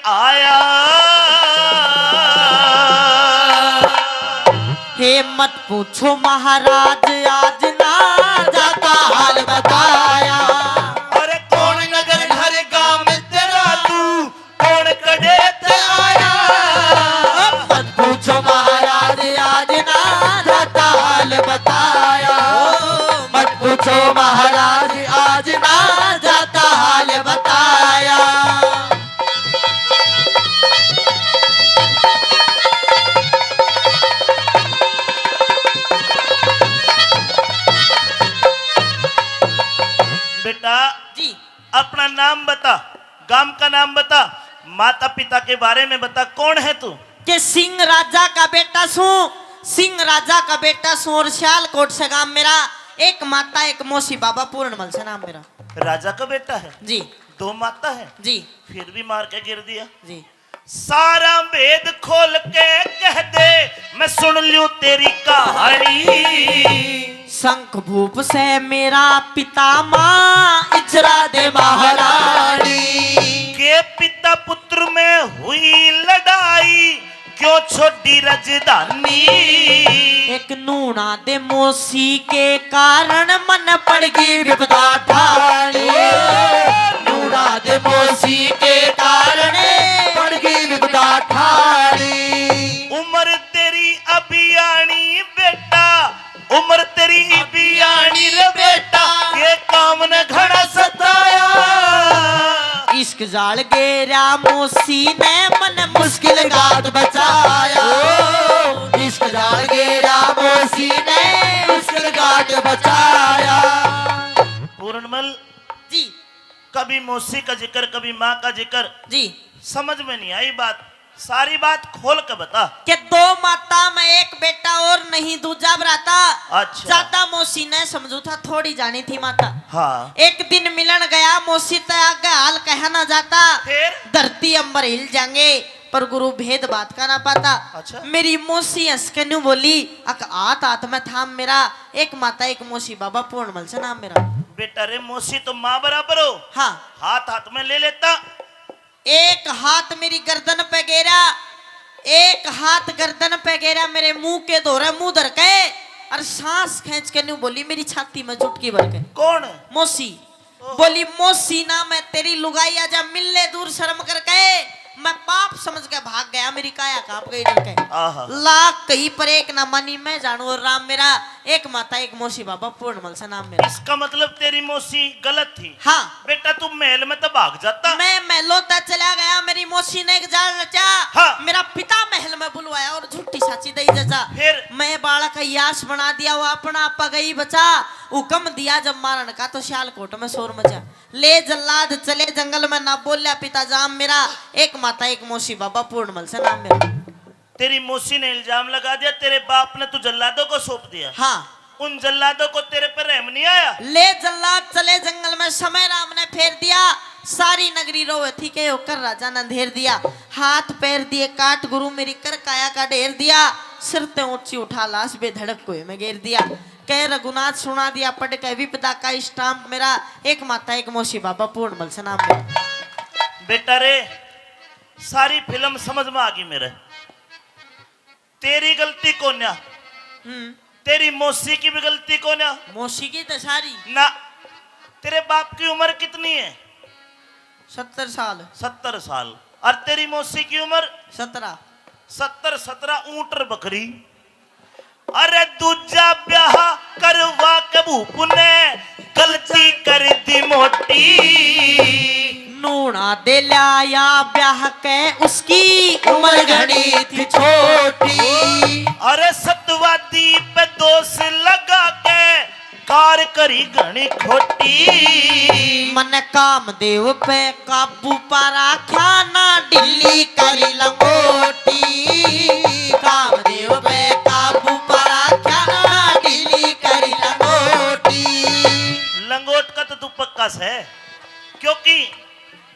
आया। हे मत पूछो महाराज आज ना जाता हाल बताया। अरे कौन नगर घर गांव में तेरा तू कौन कड़े ते आया। मत पूछो महाराज आज ना जाता हाल बताया। मत पूछो महाराज आज ना जाता हाल बताया। बेटा जी अपना नाम बता, गांव का नाम बता, माता पिता के बारे में बता, कौन है तू। के सिंह राजा का बेटा सू, सिंह राजा का बेटा सू और सियालकोट से गांव मेरा। एक माता एक मौसी बाबा पूर्णमल से नाम मेरा। राजा का बेटा है, जी दो माता है, जी फिर भी मार के गिर दिया। जी सारा भेद खोल के कह दे मैं सुन लूं तेरी कहानी। शंख भूप से मेरा पिता माँ इजरा दे महारानी। के पिता पुत्र में हुई लड़ाई क्यों छोड़ी राजधानी। एक नूना दे मौसी के कारण मन पड़ गई विपदा ठानी। नूना दे मौसी के कारण पड़ गई विपदा ठानी। उम्र तेरी अभी आनी बेटा, उम्र तेरी अभी आनी रे बेटा, ये काम ने घड़ा सताया। इश्क जाल गेरा मौसी ने मन मुश्किल गात बचाया। इश्क जाल गेरा मौसी ने मुश्किल गात बचाया। पूर्णमल जी कभी मौसी का जिक्र कभी माँ का जिक्र, जी समझ में नहीं आई बात, सारी बात खोल के बता। के दो माता में एक बेटा और नहीं दूजा भराता। अच्छा। ज्यादा मौसी ने समझू था थोड़ी जानी थी माता। हाँ एक दिन मिलन गया मौसी तो आगे हाल कहा ना जाता। फिर धरती अंबर हिल जाएंगे पर गुरु भेद बात का ना पाता। अच्छा। मेरी मौसी हंस के न्यू बोली अक हाथ हाथ में थाम मेरा। एक माता एक मौसी बाबा पूर्णमल से नाम मेरा। बेटा रे मौसी तो माँ बराबर हो, हाँ हाथ हाथ में ले लेता। एक हाथ मेरी गर्दन पे गेरा, एक हाथ गर्दन पे गेरा मेरे मुंह के धोरे मुंह धर के और सांस खींच के न्यू बोली मेरी छाती में चुटकी भर के। कौन मौसी बोली मौसी ना मैं तेरी लुगाई आजा मिलने दूर शर्म करके। मैं पाप समझ के भाग गया मेरी काया कांप गई डर के। आहा। लाख कहीं पर एक ना मानी मैं जानू और राम मेरा। एक माता एक मौसी बाबा पूर्णमल से नाम मेरा। इसका मतलब तेरी मौसी गलत थी। हाँ बेटा तू महल में तो भाग जाता। मैं महलों चला गया मेरी मौसी ने एक जाल रचा। हाँ। मेरा पिता महल में बुलवाया और झूठी साची दई जचा। फिर मैं बालक का याश बना दिया वो अपना आपा गई बचा। हुक्म दिया जब मारन का तो सियालकोट में शोर मचा। ले जल्लाद चले जंगल में ना बोलिया पिता जाम मेरा। एक माता एक मौसी बाबा पूर्णमल से नाम मेरा। तेरी मौसी ने इल्जाम लगा दिया तेरे बाप ने तू जल्लादों को सौंप दिया। हाँ उन जल्लादों को तेरे पर रहम नहीं आया। ले जल्लाद चले जंगल में समय राम ने फेर दिया। सारी नगरी रोवे थी के होकर राजा ने अंधेर दिया। हाथ पैर दिए काट गुरु मेरी कर काया का ढेर दिया। सिर ते ऊंची उठा लाश बेधड़क कोई में घेर दिया। कह रघुनाथ सुना दिया पढ़ के विपदा का स्टाम्प मेरा। एक माता एक मौसी बाबा पूर्णमल से नाम मेरा। बेटा रे सारी फिल्म समझ में आ गई मेरे। तेरी गलती कौन है? तेरी मौसी की भी गलती कौन है? मौसी की तो सारी ना। तेरे बाप की उम्र कितनी है? 70 साल 70 साल। और तेरी मौसी की उम्र 17। 70-17 ऊंट और बकरी। अरे दूजा ब्याह करवा के भूप ने गलती कर दी मोटी। नूना दे लाया ब्याह के उसकी उम्र घनी थी छोटी। अरे सतवादी पे दोष लगा के कार करी घनी खोटी। मन कामदेव पे काबू पारा खाना दिल्ली करी लंगोटी। कामदेव पे काबू पारा खाना दिल्ली करी लंगोटी। लंगोट का तो तू पक्का है क्योंकि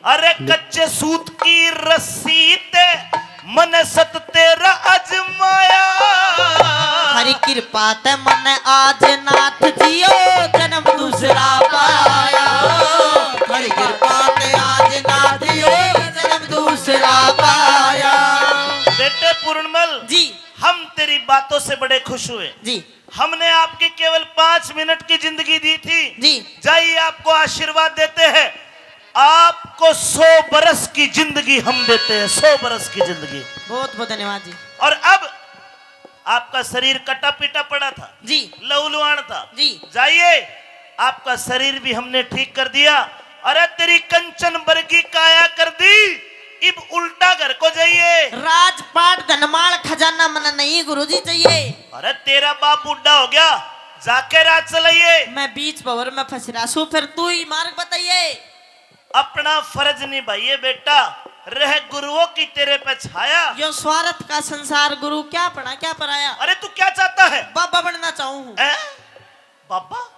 अरे कच्चे सूत की रस्सी ते मन सत तेरा अजमाया। हरी कृपा ते मन आज नाथ जियो जन्म दूसरा पाया। हरी कृपा ते आज नाथ जियो जन्म दूसरा बातों से बड़े खुश हुए। जी हमने आपकी केवल 5 मिनट की जिंदगी दी थी। जी जाइए, आपको आशीर्वाद देते हैं। आपको 100 बरस की जिंदगी हम देते हैं, 100 बरस की जिंदगी। बहुत बहुत धन्यवाद जी। और अब आपका शरीर कटा पिटा पड़ा था, जी लहूलुहान था। जी जाइए, आपका शरीर भी हमने ठीक कर दिया। अरे तेरी कंचन बरगी काया कर दी। इब उल्टा घर को जाइए। राजपाट धनमाल खजाना मना नहीं गुरुजी चाहिए। अरे तेरा बाप बुढ़ा हो गया, जाके राज चलाइए। मैं बीच भंवर में फंस रहा सू, फिर तू ही मार्ग बताइए। अपना फर्ज निभाइए बेटा, रह गुरुओं की तेरे पे छाया। यो स्वार्थ का संसार, गुरु क्या पढ़ा क्या पढ़ाया। अरे तू क्या चाहता है? बाबा बनना चाहूँ। हैं? बाबा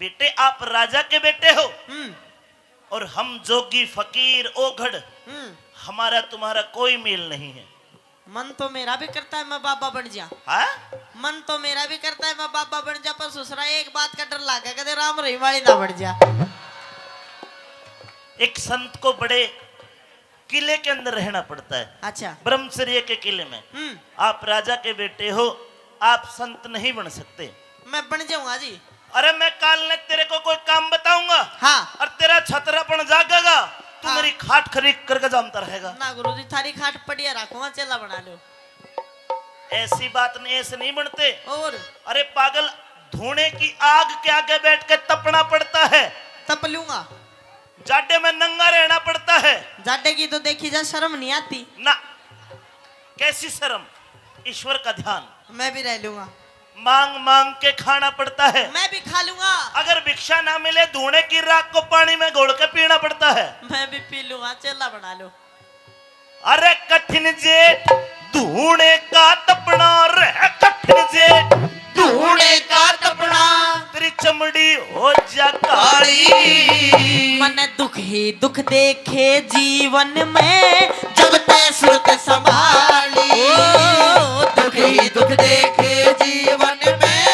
बेटे, आप राजा के बेटे हो और हम जोगी फकीर ओघड़, हमारा तुम्हारा कोई मेल नहीं है। मन तो मेरा भी करता है मैं बाबा बन जा। हाँ? मन तो मेरा भी करता है मैं बाबा बन जा, पर ससुरा एक बात का डर लागा कदे राम रही वाली ना बढ़ जा। एक संत को बड़े किले के अंदर रहना पड़ता है, अच्छा ब्रह्मचर्य के किले में। आप राजा के बेटे हो, आप संत नहीं बन सकते। मैं बन जाऊंगा जी। अरे मैं काल ने तेरे को कोई काम बताऊंगा, हाँ और तेरा छतरापन जागेगा, तू हाँ। मेरी खाट खरीद करके जमता रहेगा। ना गुरुजी थारी खाट पड़िया रखूंगा, चेला बना लो। ऐसी बात नहीं, ऐसे नहीं बनते। और अरे पागल, धुएं की आग के आगे बैठ के तपना पड़ता है, तप लूंगा। जाडे में नंगा रहना पड़ता है। जाडे की तो देखी जा शर्म नहीं आती ना, कैसी शर्म, ईश्वर का ध्यान। मैं भी रह लूंगा। मांग मांग के खाना पड़ता है। मैं भी खा लूंगा। अगर भिक्षा ना मिले, धुएं की राख को पानी में घोल के पीना पड़ता है। मैं भी पी लूंगा, चेला बना लो। अरे कठिन जेठ धुएं का तपना, रे कठिन जेठ धुएं का तपना, तेरी चमड़ी हो जा काली। मन दुख ही दुख देखे जीवन में, जब ते सुरत संभाली। दुख ही दुख देखे जीवन में,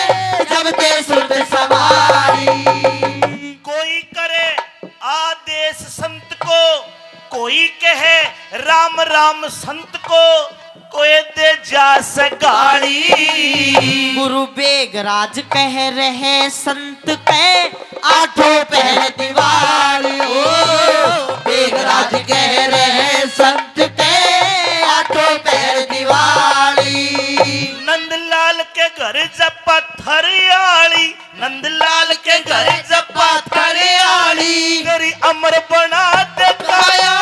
जब ते सुरत संभाली। कोई करे आदेश संत को, कोई कहे राम राम संत को, कोई दे जा से गाड़ी। गुरु बेगराज कह रहे संत के, आठों पहर दिवाली। ओ बेगराज कह रहे संत के, आठों पहर दिवाली। नंदलाल के घर जब पत्थरियाली, नंदलाल के घर जब पत्थरियाली, तेरी अमर बना दे काया।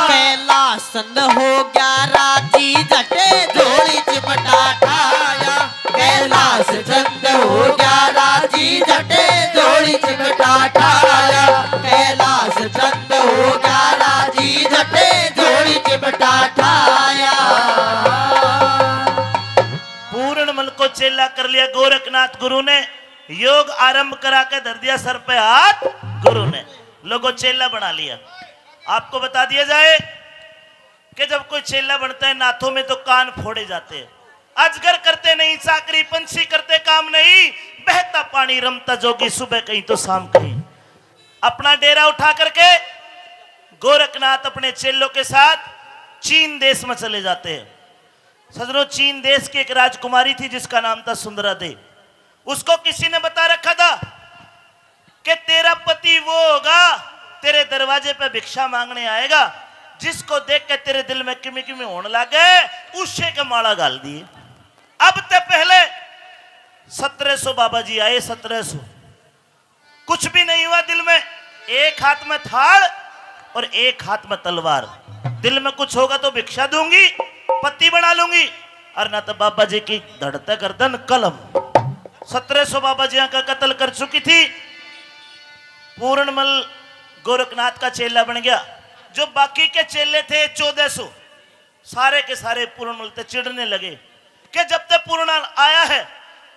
कैलासन हो गया राजी, जटे झोली चिपटा ठाया। कैलाश चंद हो गया राजी, जटे झोली चिपटा ठाया। कैलाश चंद हो गया राजी, जटे झोली चिपटा ठाया। पूर्णमल को चेला कर लिया गोरखनाथ गुरु ने, योग आरंभ करा के धर दिया सर पे हाथ गुरु ने, लोगों चेला बना लिया। आपको बता दिया जाए कि जब कोई चेला बनता है, नाथों में तो कान फोड़े जाते हैं। अजगर करते नहीं चाकरी, पंछी करते काम नहीं, बहता पानी रमता जोगी, सुबह कहीं तो शाम कहीं। अपना डेरा उठा करके गोरखनाथ अपने चेलों के साथ चीन देश में चले जाते हैं। सजनों, चीन देश की एक राजकुमारी थी जिसका नाम था सुंदरा देव। उसको किसी ने बता रखा था कि तेरा पति वो होगा, तेरे दरवाजे पे भिक्षा मांगने आएगा, जिसको देख के तेरे दिल में किमी किमी होने लगे, उसे के माला गाल दिए। अब ते पहले 1700 बाबा जी आए, 1700, कुछ भी नहीं हुआ दिल में। एक हाथ में थाल और एक हाथ में तलवार। दिल में कुछ होगा तो भिक्षा दूंगी, पति बना लूंगी, और ना तो बाबा जी की धड़ते गर्दन कलम। 1700 बाबा जी का कत्ल कर चुकी थी। पूर्णमल गोरखनाथ का चेला बन गया। जो बाकी के चेले थे 1400, सारे के सारे पूर्णमल से चिढ़ने लगे कि जब तक पूर्णमल आया है,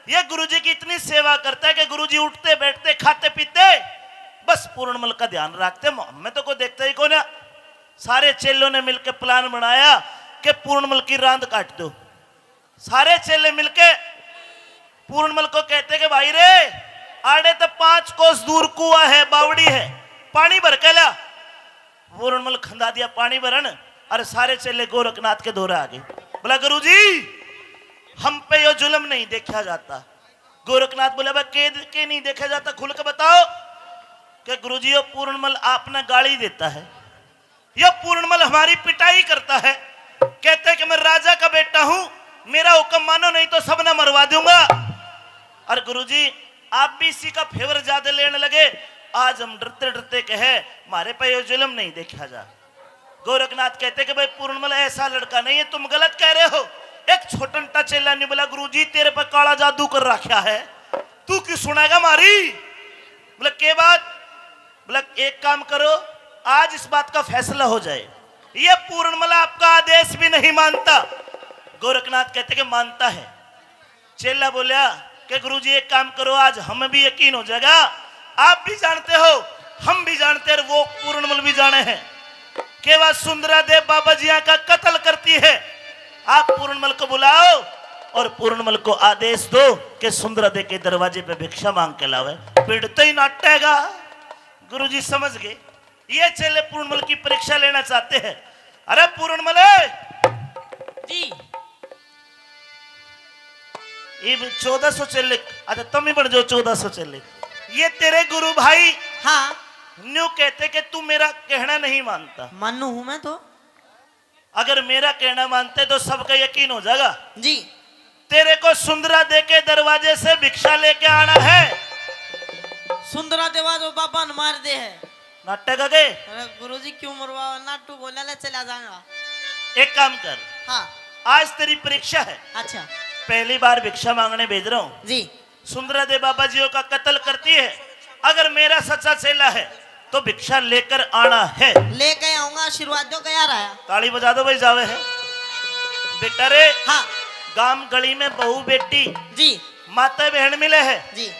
ये गुरुजी की इतनी सेवा करता है कि गुरुजी उठते बैठते खाते पीते बस पूर्णमल का ध्यान रखते, हमें तो कोई देखता ही कौन है। सारे चेलों ने मिलकर प्लान बनाया कि पूर्णमल की रांद काट दो। सारे चेले मिलके पूर्णमल को कहते कि भाई रे, आड़े तो 5 कोस दूर कुआं है, बावड़ी है, पानी भर के ला। पूर्णमल खंदा दिया पानी भरन, और सारे चेले गोरखनाथ के दौरे आ गए। बोला गुरुजी हम पे यो जुल्म नहीं देखा जाता। गोरखनाथ बोले भाई के नहीं देखा जाता, खुल के बताओ। कि गुरुजी यो पूर्णमल आपने गाली देता है, यो पूर्णमल हमारी पिटाई करता है, कहते कि मैं राजा का बेटा हूं, मेरा हुक्म मानो नहीं तो सबने मरवा दूंगा। और गुरुजी आप भी इसी का फेवर ज्यादा लेने लगे। आज हम डरते डरते कहे हमारे पे ये जुल्म नहीं देखा जा। गोरखनाथ कहते कि भाई पूर्णमल ऐसा लड़का नहीं है, तुम गलत कह रहे हो। एक छोटा चेला ने बोला गुरुजी तेरे पे काला जादू कर रखा है, तू क्यों सुनाएगा मारी। बोला के बात। बोला एक काम करो, आज इस बात का फैसला हो जाए। ये पूर्णमल आपका आदेश भी नहीं मानता। गोरखनाथ कहते कि मानता है। चेला बोला कि गुरुजी एक काम करो, आज हमें भी यकीन हो जाएगा, आप भी जानते हो हम भी जानते हैं, वो पूर्णमल भी जाने हैं कि वह सुंदरा देव बाबा जिया का कत्ल करती है। आप पूर्णमल को बुलाओ और पूर्णमल को आदेश दो कि सुंदरा देव के दरवाजे पे भिक्षा मांग के लावे। पीड़ते ही नाटेगा। गुरुजी समझ गए ये चेले पूर्णमल की परीक्षा लेना चाहते हैं। अरे पूर्णमल जी 1400 चेले, अच्छा तुम ही बढ़ जाओ 1400 चेले। ये तेरे गुरु भाई हाँ न्यू कहते कि तू मेरा कहना नहीं मानता। मानू हूं मैं तो। अगर मेरा कहना मानते तो सबका यकीन हो जाएगा। जी तेरे को सुंदरा दे के दरवाजे से भिक्षा लेके आना है। सुंदरा देवा जो बाबा ने मार दे है। नाटक गए। अरे गुरुजी क्यों मरवा, नाटू बोला ले चला जाऊंगा। एक काम कर, हाँ आज तेरी परीक्षा है, अच्छा पहली बार भिक्षा मांगने भेज रहा हूँ। जी सुंदरा दे बाबा जियों का कत्ल करती है, अगर मेरा सच्चा चेला है तो भिक्षा लेकर आना है। लेके आऊंगा, आशीर्वाद दो क्या रहा है। ताली बजा दो भाई, जावे है बेटा रे। हाँ गांव गली में बहू बेटी जी माता बहन मिले है, जी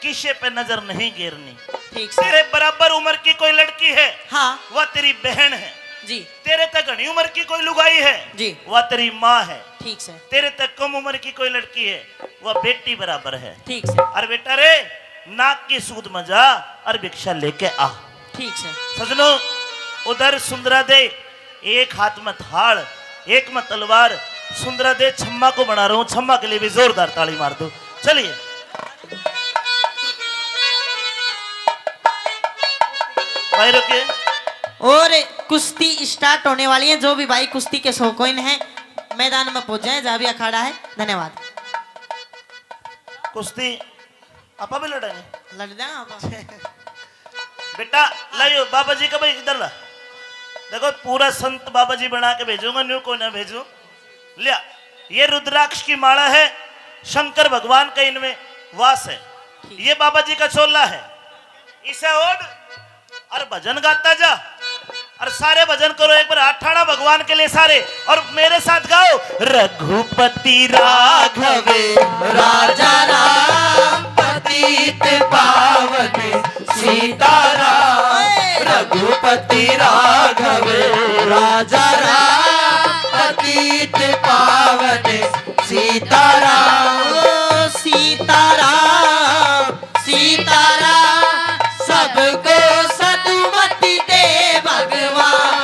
किसी पे नजर नहीं गिरनी। ठीक से तेरे बराबर उम्र की कोई लड़की है हाँ वह तेरी बहन है। जी तेरे तक घनी उम्र की कोई लुगाई है जी वह तेरी माँ है। ठीक से तेरे तक कम उम्र की कोई लड़की है वह बेटी बराबर है। ठीक से और बेटा रे नाक की सूद में जा और भिक्षा लेके आ। ठीक से सजनो उधर सुंदरा दे एक हाथ में थाल एक में तलवार, सुंदरा दे छम्मा को बना रहा हूं, छम्मा के लिए भी जोरदार ताली मार दो। चलिए भाई रुकिए। और कुश्ती स्टार्ट होने वाली है। जो भी भाई कुश्ती के शौकीन हैं मैदान में पहुंच जाए, जहां भी अखाड़ा है। धन्यवाद। कुश्ती आपा भी लड़ेंगे लड़ जाएगा आप। बेटा लाइयो बाबा जी का भाई इधर ला। देखो पूरा संत बाबा जी बना के भेजूंगा, न्यू को ना भेजू। लिया ये रुद्राक्ष की माला है, शंकर भगवान का इनमें वास है। ये बाबा जी का चोला है, इसे ओढ़ और भजन गाता जा और सारे भजन करो एक बार हाथ ठाड़ा भगवान के लिए सारे, और मेरे साथ गाओ रघुपति राघव राजा राम पतित पावन सीताराम, रघुपति राघव राजा राम पतित पावन सीताराम। ओ सीताराम सीताराम सबको सदुमति दे भगवान।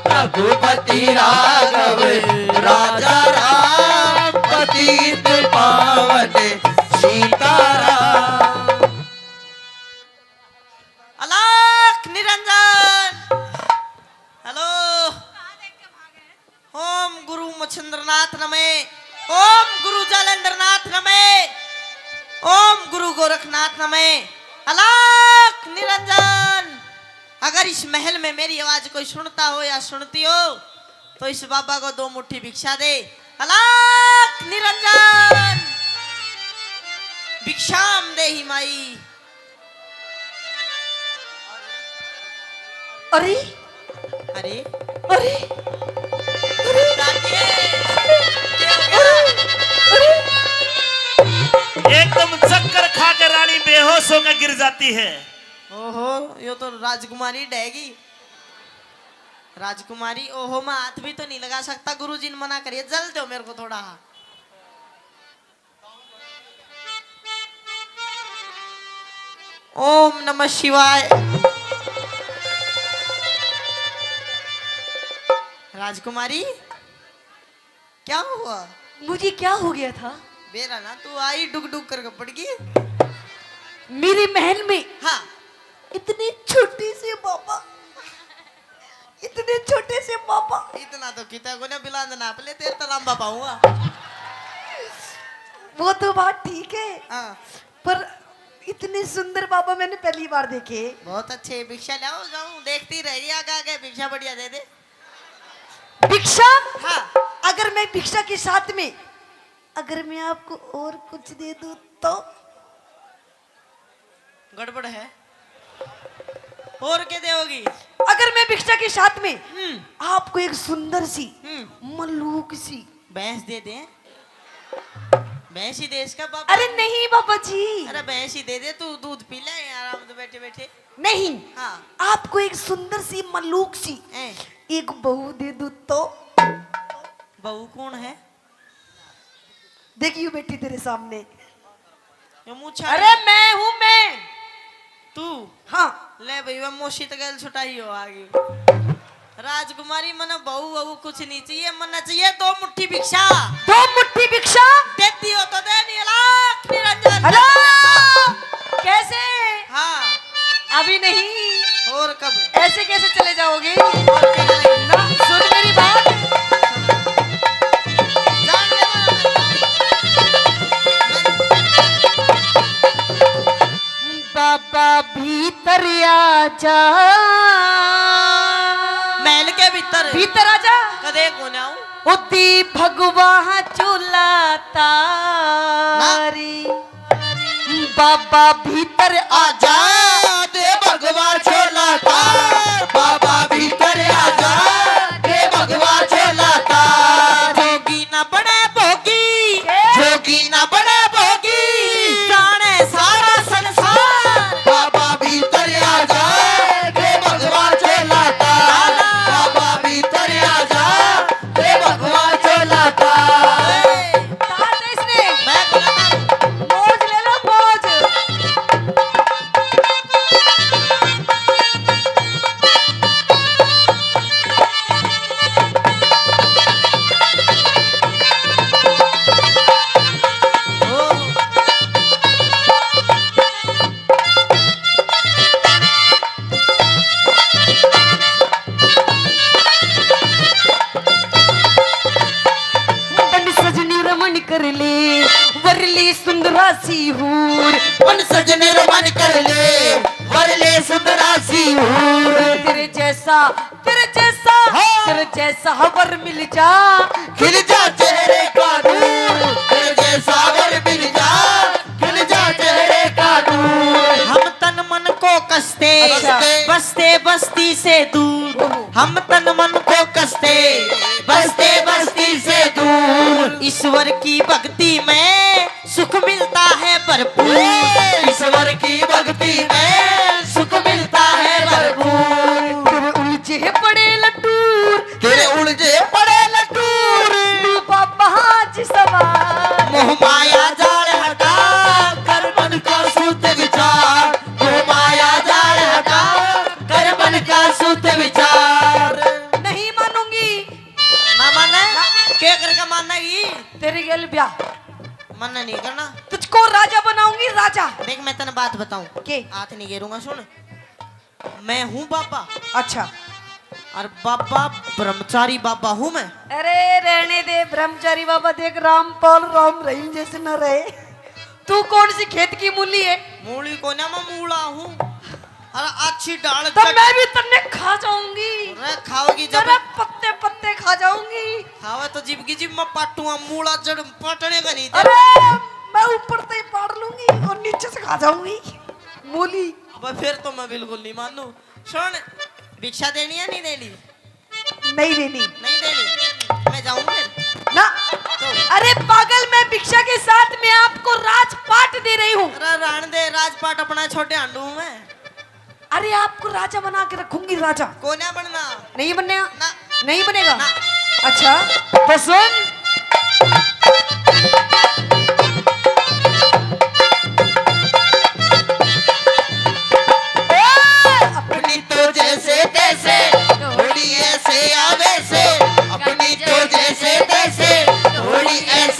रघुपति राघव राजा राम पतित पावन सीताराम। अलख निरंजन। हेलो ओम गुरु मच्छिंद्रनाथ नमे, ओम गुरु जालंधरनाथ नमे, ओम गुरु गोरखनाथ नमे। अलख निरंजन। अगर इस महल में मेरी आवाज कोई सुनता हो या सुनती हो तो इस बाबा को 2 मुट्ठी भिक्षा दे। अलख निरंजन। भिक्षाम देहि माई। अरे अरे अरे एकदम चक्कर खा के रानी बेहोश होकर गिर जाती है। ओहो यो तो राजकुमारी डहेगी। राजकुमारी ओहो मैं हाथ भी तो नहीं लगा सकता, गुरुजी ने मना करिए। जल दो मेरे को थोड़ा। ओम नमः शिवाय। राजकुमारी क्या हुआ? मुझे क्या हो गया था? बेरा ना तू आई डुक डुक करके पड़ गई। मेरे महल में हाँ इतने छोटे से बाबा, इतने छोटे से बाबा। इतना तो किता को ना बिलांद ना पले तेरे तो लंबा पाऊंगा। वो तो बात ठीक है, हाँ पर इतने सुंदर बाबा मैंने पहली बार देखे। बहुत अच्छे। भिक्षा लाओ जाऊं देखती रही आगे आगे भिक्षा बढ़िया दे दे। भिक्षा? हाँ अगर मैं भिक्षा के साथ में अगर मैं आपको और कुछ दे दूं तो? गड़बड़ है। और क्या दोगी? अगर मैं भिक्षा के साथ में आपको एक सुंदर सी मलूक सी भैंस दे दे। भैंस ही दे इसका बाबा। अरे नहीं बाबा जी, अरे भैंस ही दे दे, तू दूध पी ले आराम से बैठे बैठे। नहीं। हाँ आपको एक सुंदर सी मलूक सी एक बहू दे दूं तो? बहू कौन है? देखियो बेटी तेरे सामने। ये मुँह छाड़। अरे मैं हूं, मैं। तू हाँ ले भाई वह मोशी तक छुटाई हो आगे। राजकुमारी मन बहू बहू कुछ नहीं चाहिए, मन चाहिए 2 मुट्ठी भिक्षा। 2 मुट्ठी भिक्षा देती हो तो दे, नहीं लाख निरंजन। हेलो, कैसे? हाँ अभी नहीं, और कब? ऐसे कैसे चले जाओगे? और क्या करेंगे? ना सुन मेरी बात। जान दे बाबा भीतर आजा, महल के भीतर भीतर आजा। कदे को ना आऊं? उदी भगवा चूल्हा तारी, बाबा भीतर आजा। दे भगवा छोला तार, बाबा भीतर आजा। दे भगवा छोला तार। जोगी ना बने भोगी, जोगी ना बने भोगी, जाने सारा संसार। बाबा भीतर आजा। दे भगवा छोला तार, बाबा भीतर आजा। दे भगवा छोला तार। तार दे इसने। मैं बोला मौज ले लो, मौज। बन सजनी रमन कर ले, वरली सुंदरा सी हूर। मन सजने रमन कर ले, वरले सुंदरा सी हूर। तेरे जैसा, तेरे जैसा, तेरे जैसा वर मिल जा। खिल जा चेहरे का नूर, तेरे जैसा वर मिल जा। खिल जा चेहरे का नूर। हम तन मन को कसते, बसते बस्ती से दूर। हम तन मन को कसते, बसते बस्ती से दूर। ईश्वर की भक्ति में सुख मिलता है भरपूर। ईश्वर की भक्ति में सुख मिलता है भरपूर। तेरे उलझे पड़े लटूर, तेरे उलझे पड़े लटूर। बाबा जी सवार। मोह माया जाल हटा, कर मन का सूत विचार। मोह माया जाल हटा, कर मन का सूत विचार। नहीं मानूंगी। ना माने? क्या करके मानेगी? तेरे गल ब्याह, मना नहीं करना। तुझको राजा बनाऊंगी, राजा। देख मैं तेने बात बताऊं, के? हाथ नहीं गिरूंगा। सुन, मैं हूँ बाबा, अच्छा। और बाबा ब्रह्मचारी बाबा हूँ मैं। अरे रहने दे ब्रह्मचारी बाबा, देख रामपाल राम रहीम जैसे न रहे। तू कौन सी खेत की मूली है? मूली को ना, मैं मूला हूँ। अरे अच्छी डाल तो मैं भी तन्ने खा जाऊंगी। अरे खाओगी जब तेरे पत्ते पत्ते खा जाऊंगी। खावा तो जिब की जिब मैं पाटूंगा। मूला जड़ पटने का नहीं। अरे मैं ऊपर से पाड़ लूंगी और नीचे से खा जाऊंगी मूली। अब फिर तो मैं बिल्कुल नहीं मानू। सुन, भिक्षा देनी है नहीं देनी? नहीं देनी। नहीं देनी, मैं जाऊं फिर ना। तो। अरे पागल, मैं भिक्षा के साथ में आपको राजपाट दे रही हूँ। अरे राण दे, राजपाट अपना छोटे हांडू हूं मैं। अरे आपको राजा बना के रखूंगी, राजा। कोन्या बनना? नहीं बनेगा ना। नहीं बनेगा ना। अच्छा तो सुन। अपनी तो जैसे तैसे, थोड़ी ऐसे आवे से। अपनी तो जैसे तैसे, थोड़ी ऐसे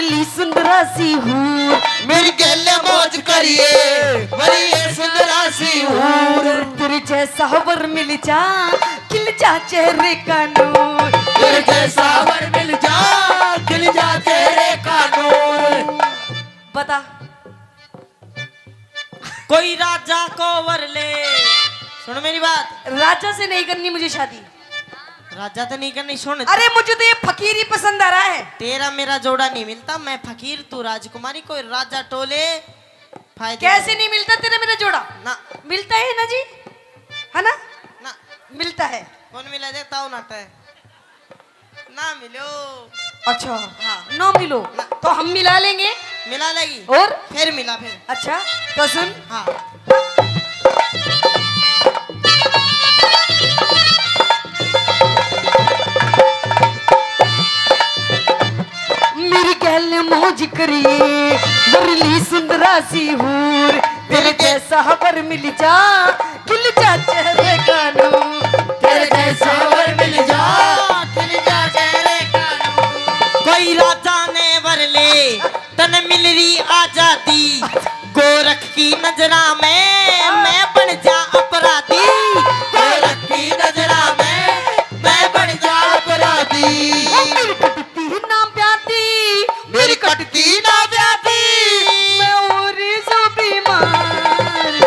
वरली सुंदरा सी हूर, मेरी गले मौज करिए बड़ी ये सुंदरा सी हूर। तेरे जैसा वर मिल जा खिल जा चेहरे का नूर, तेरे जैसा वर मिल जा खिल जा तेरे का नूर। बता कोई राजा को वर ले, सुन मेरी बात। राजा से नहीं करनी मुझे शादी। राजा तो नहीं करनी, सुन। अरे मुझे तो ये फकीर ही पसंद आ रहा है। तेरा मेरा जोड़ा नहीं मिलता, मैं फकीर तू राजकुमारी, कोई राजा टोले फायदे कैसे नहीं मिलता तेरा मेरा जोड़ा? ना मिलता है ना जी, है ना? ना। मिलता है। कौन मिला देता हूँ नाता है ना मिलो। अच्छा हाँ। ना मिलो तो हम मिला लेंगे। मिला लेगी और फिर मिला फिर। अच्छा तो सुन, हाँ मेरी गल मौज करिए वरली सुंदरा सी हूर, तेरे जैसा वर मिल जा खिल जा चेहरे का नूर, तेरे जैसा वर मिल जा खिल जा चेहरे का नूर। कोई राजा ने वर ले तन मिल रही आजादी, गोरख की नजरा में मैं बन जा अपराधी, गोरख की नजरा में मैं बन जा अपराधी। मेरी कटती ना प्याती, मेरी कटती ना व्यापी, मैं और जो बीमार।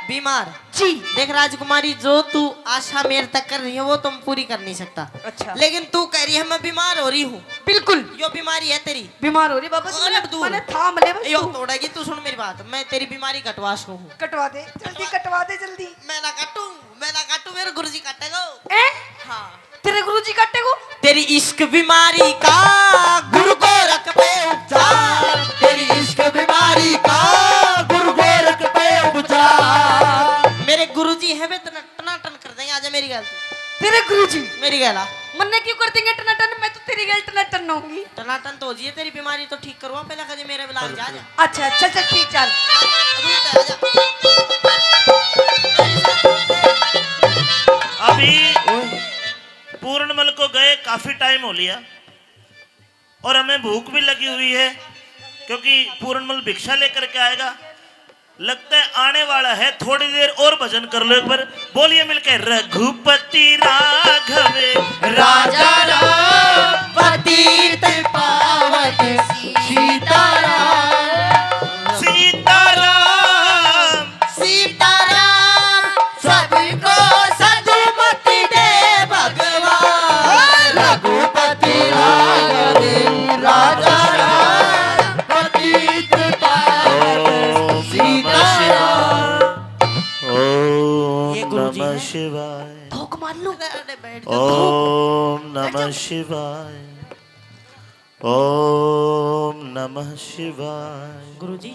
बीमार जी देख राजकुमारी, जो तू आशा मेरे तक कर रही है वो तुम पूरी कर नहीं सकता। अच्छा लेकिन तू कह रही है मैं बीमार हो रही हूँ, बिल्कुल यो बीमारी है तेरी। बीमार हो रही बाबा, अरे दूर। मैंने थाम ले बस यो तू। तोड़ेगी तू, सुन मेरी बात, मैं तेरी बीमारी कटवा सकूँ हूँ। कटवा दे जल्दी, कटवा दे जल्दी। मैं ना काटूं, मैं ना काटूं, मेरे गुरुजी काटेगा। ए? हाँ तेरे गुरुजी काटे को? तेरी इश्क बीमारी का गुरु गोरख पे उपचार, तेरी इश्क बीमारी का गुरु गोरख पे उपचार। मेरे गुरुजी है वे टनाटन कर देंगे। आजा मेरी गल तू, तेरे गुरुजी मेरी गला मन्ने क्यों कर देंगे टनाटन? मैं तो तेरी गल टनाटन होंगी। टनाटन तो हो जी, तेरी बीमारी तो ठीक करवा पहले कजे मेरे बुला जा जा। अच्छा चल चल ठीक चल। अभी पूर्णमल को गए काफी टाइम हो लिया और हमें भूख भी लगी हुई है, क्योंकि पूर्णमल भिक्षा लेकर के आएगा। लगता है आने वाला है, थोड़ी देर और भजन कर लो एक बार, बोलिए मिलकर, रघुपति राघव राजा राम पतित पावन सीताराम, सीताराम सीताराम सबको सद्गति दे भगवान। रघुपति राघव राजा राम पतित पावन सीताराम। ओम ये गुरुजी नमः है। शिवाय, धोख मार लो। अरे बैठ जा। ओम नमः शिवाय, ओम नमः शिवाय, गुरुजी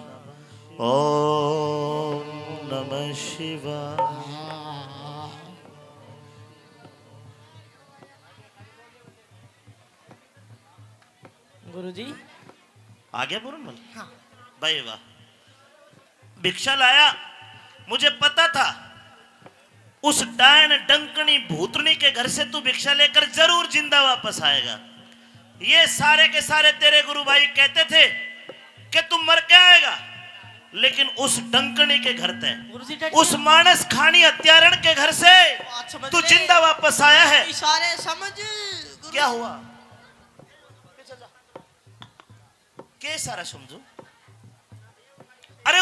ओम नमः शिवाय। गुरुजी आ गया पूर्णमल? हाँ। भाई वाह, भिक्षा लाया। मुझे पता था उस डायन डंकनी भूतनी के घर से तू भिक्षा लेकर जरूर जिंदा वापस आएगा। ये सारे के सारे तेरे गुरु भाई कहते थे कि तू मर के आएगा, लेकिन उस डंकनी के घर से, गुरुजी डट उस मानस खानी हत्यारण के घर से समझ तू ले। जिंदा वापस आया है। इशारे समझ गुरु। क्या हुआ? क्या सारा समझो? अरे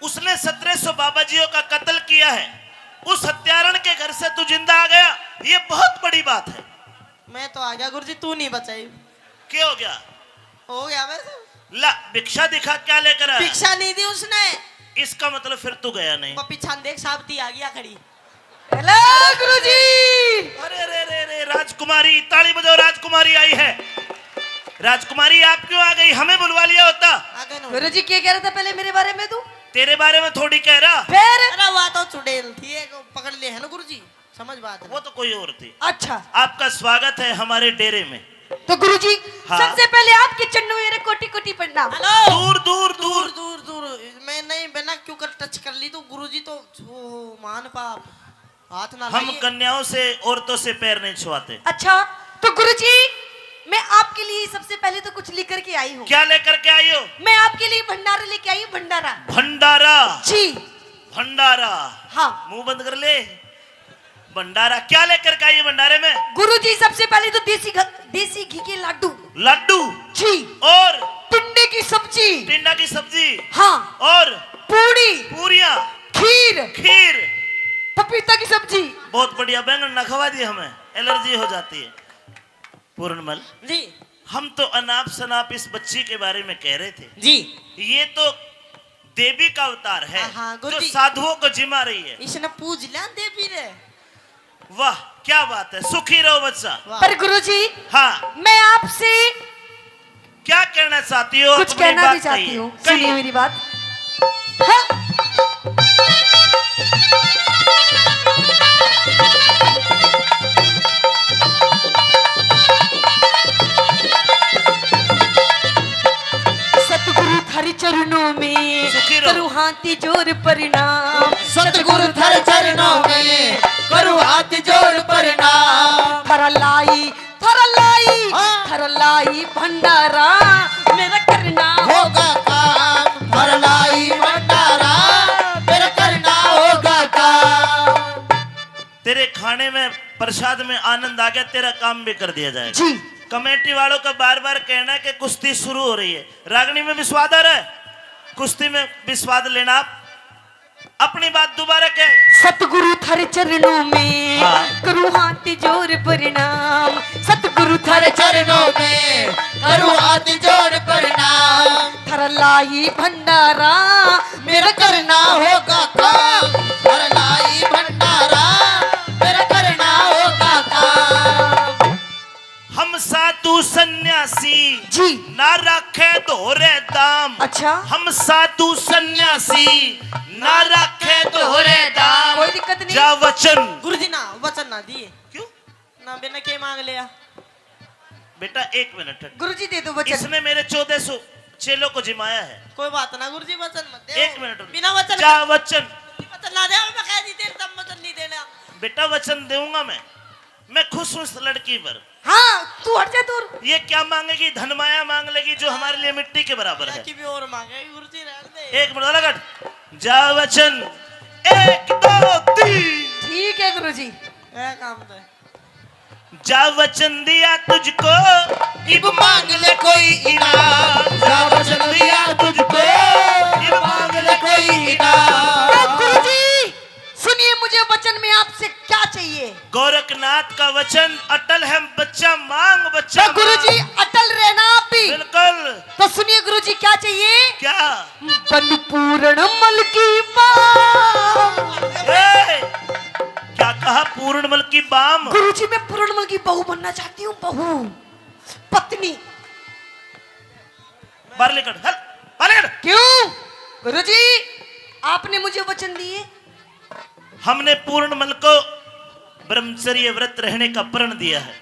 उसने 1700 बाबा जियों का कत्ल किया है, उस हत्यारण के घर से तू जिंदा आ गया, ये बहुत बड़ी बात है। मैं तो आ गया गुरुजी, तू नहीं बचाई। क्या हो गया? हो गया वैसे। ला भिक्षा दिखा, क्या लेकर आया? भिक्षा नहीं दी उसने। इसका मतलब फिर तू गया नहीं। वो पीछा देख साबती आ गया खड़ी। हेलो गुरुजी। अरे अरे अरे अरे, राजकुमारी, ताली बजाओ, राजकुमारी आई है। राजकुमारी आप क्यों आ गई? हमें बुलवा लिया होता। आगे नो। गुरुजी क्या कह रहा था पहले मेरे बारे में तू? तेरे बारे में थोड़ी कह रहा, फिर अरे वो तो चुड़ैल थी, एक पकड़ लिए है ना गुरुजी, समझ बात है। वो तो कोई और थी। अच्छा आपका स्वागत है हमारे डेरे में। तो गुरुजी हाँ। सबसे पहले आपके चन्नू मेरे कोटि कोटि प्रणाम। हेलो। दूर दूर दूर दूर दूर दूर। मैं नहीं बिना क्यों कर टच कर ली तो गुरुजी तो मान पाप हाथ ना हम लाइए। कन्याओं से, औरतों से पैर नहीं छुआते। अच्छा तो गुरुजी मैं आपके लिए सबसे पहले तो कुछ लेकर के आई हूँ। क्या लेकर के आई हो? मैं आपके लिए भंडारा लेके आई हूँ, भंडारा। भंडारा? जी भंडारा? हाँ। मुंह बंद कर ले। भंडारा क्या लेकर के आई है भंडारे में? गुरुजी सबसे पहले तो देसी घी के लड्डू। लड्डू? जी। और टिंडे की सब्जी। टिंडा की सब्जी? हाँ। और पूड़ी, पूरियां, खीर, खीर, पपीता की सब्जी। बहुत बढ़िया। बैंगन न खवा दिए, हमें एलर्जी हो जाती है। पूर्णमल जी हम तो अनाप शनाप इस बच्ची के बारे में कह रहे थे। जी ये तो देवी का अवतार है हाँ, जो गुरुजी। साधुओं को जिमा रही है। इसने पूछ लिया देवी रे। वाह क्या बात है, सुखी रहो बच्चा। पर गुरुजी हाँ मैं आपसे क्या कहना चाहती हो? कुछ अपनी कहना बात भी चाहती कहिए। हूँ, कहिए। सुनिए मेरी बात। हाँ? सतगुरु थारे चरणों में सुखी रहो। करूँ हाथी जोर परिणाम। सतगुरु थर चरणों में करूँ हाथ जोड़ प्रणाम। थरलाई हाँ। थरलाई भंडारा मेरा करना होगा काम भरलाई भंडारा मेरा करना होगा काम। तेरे खाने में प्रसाद में आनंद आ गया, तेरा काम भी कर दिया जाएगा। जी। कमेटी वालों का बार बार कहना है कि कुश्ती शुरू हो रही है। रागनी में भी स्वाद आ रहा है, कुश्ती में भी स्वाद लेना। आप अपनी बात दोबारा कह। सतगुरु थारे चरणों में हाँ। करूँ हाथी जोर परिणाम। सतगुरु थर थारे चरणों में करूँ हाथ जोड़ प्रणाम। थरलाई भंडारा मेरा करना होगा काम भरलाई भंडारा मेरा करना होगा काम। हम साधु सन्यासी जी। ना रखे दोहरे दाम। अच्छा हम साधु सन्यासी ना रखे दोहरे दाम। कोई दिक्कत नहीं। जा वचन। गुरुजी ना वचन ना दिए क्यों? ना बिना के मांग लिया। बेटा एक मिनट, गुरुजी दे दो वचन। इसने मेरे 1400 चेलों को जिमाया है। कोई बात ना गुरुजी वचन मत दे। एक मिनट बिना वचन जा वचन। वचन ना दे मैं कह दी तेरे तब वचन नहीं देना। बेटा वचन दूंगा मैं खुश हूं इस लड़की पर। हाँ तू हट जा दूर। ये क्या मांगेगी? धन माया मांग लेगी जो हमारे लिए मिट्टी के बराबर है। की भी और मांगे गुरुजी रहने दे। एक मिनट वाला कट। जा वचन 1 2 3। ठीक है गुरुजी। क्या काम तो है? जा वचन दिया तुझको इब मांग ले कोई इनाम। जा वचन दिया तुझको इब मांग ले कोई तो इनाम। गुरुजी सुनिए मुझे वचन में आपसे क्या चाहिए? गोरखनाथ का वचन अटल है, बच्चा मांग बच्चा तो गुरुजी अटल रहना आप भी। बिल्कुल। तो सुनिए गुरुजी क्या चाहिए? क्या? बन पूर्ण मल की बात। ए, क्या कहा? पूर्णमल की बाम। गुरुजी मैं पूर्णमल की बहू बनना चाहती हूँ, बहू पत्नी। बाहर लेकर हल बाहर लेकर। क्यों गुरुजी आपने मुझे वचन दिए? हमने पूर्णमल को ब्रह्मचर्य व्रत रहने का प्रण दिया है,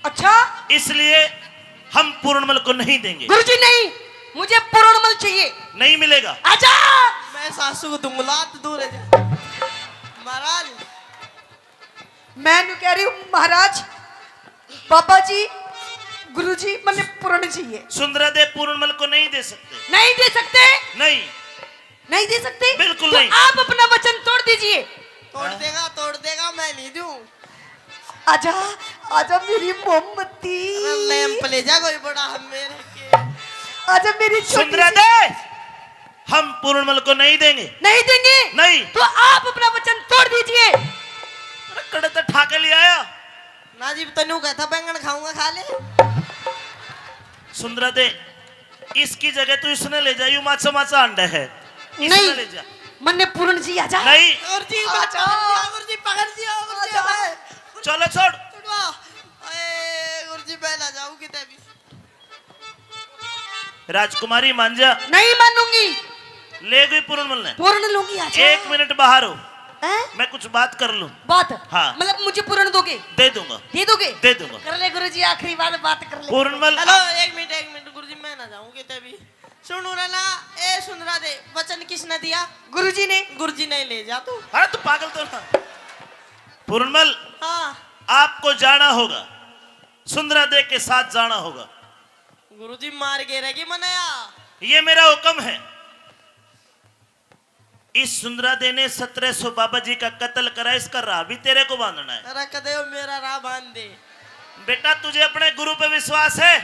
अच्छा इसलिए हम पूर्णमल को नहीं देंगे। गुरुजी नहीं, मुझे पूर्णमल चाहिए। नहीं मिलेगा। आजा। मैं सासू को दूंगा तो दूर है जा। महाराज मैं नु कह रही हूँ महाराज, बाबा जी, गुरुजी मैंने पूर्ण चाहिए। सुंदरा दे पूर्णमल को नहीं दे सकते। नहीं दे सकते? नहीं नहीं दे सकते? बिल्कुल तो नहीं। आप अपना वचन तोड़ दीजिए। तोड़ देगा मैं नहीं दूं। आजा आजा मेरी मोमबत्ती। लैंप ले जा कोई बड़ा हम मेरे के। आजा मेरी छोटी सुंदरा सी- दे, हम पूर्णमल को नहीं देंगे। नहीं देंगे? नहीं। तो आप अपना वचन तोड़ दीजिए। कड़े तो ठाके ले आया। नाजीब तनु कहता बैंगन खाऊंगा खा ले। सुंदरा दे, इसकी जगह तू इसने ले जा। यू माचा माचा अंडा है, इसने नहीं ले जा। मन्ने पूर्ण जी आजा। नहीं गुरुजी बचा गुरुजी पकड़ दिया गुरुजी आए। चलो छोड़। छुड़वा। अरे गुरुजी पहला जाऊं किते भी। राजकुमारी मांझा नहीं मानूंगी। ले गई पूर्णमल ने। पूर्ण लूंगी। आजा। 1 मिनट बाहर हो, हैं? मैं कुछ बात कर लूं। बात? हाँ। मतलब मुझे पूर्ण दोगे? दे दूंगा। दे दोगे? दे दूंगा। कर ले गुरुजी, आखिरी बात कर ले। पूर्णमल हेलो 1 मिनट गुरुजी मैं ना जाऊं किते भी। सुनो ना ए सुंदरा दे वचन किसने दिया? गुरुजी ने। गुरुजी नहीं ले जा तू। अरे तू पागल तो ना। पूर्णमल हाँ आपको जाना होगा। सुंदरा दे के साथ जाना होगा। गुरुजी मार के रहेगी मनाया। ये मेरा हुक्म है। इस सुंदरा दे ने 1700 बाबा जी का कत्ल करा, इसका राह भी तेरे को बांधना है। रख दे मेरा राह बांध दे। बेटा तुझे अपने गुरु पे विश्वास है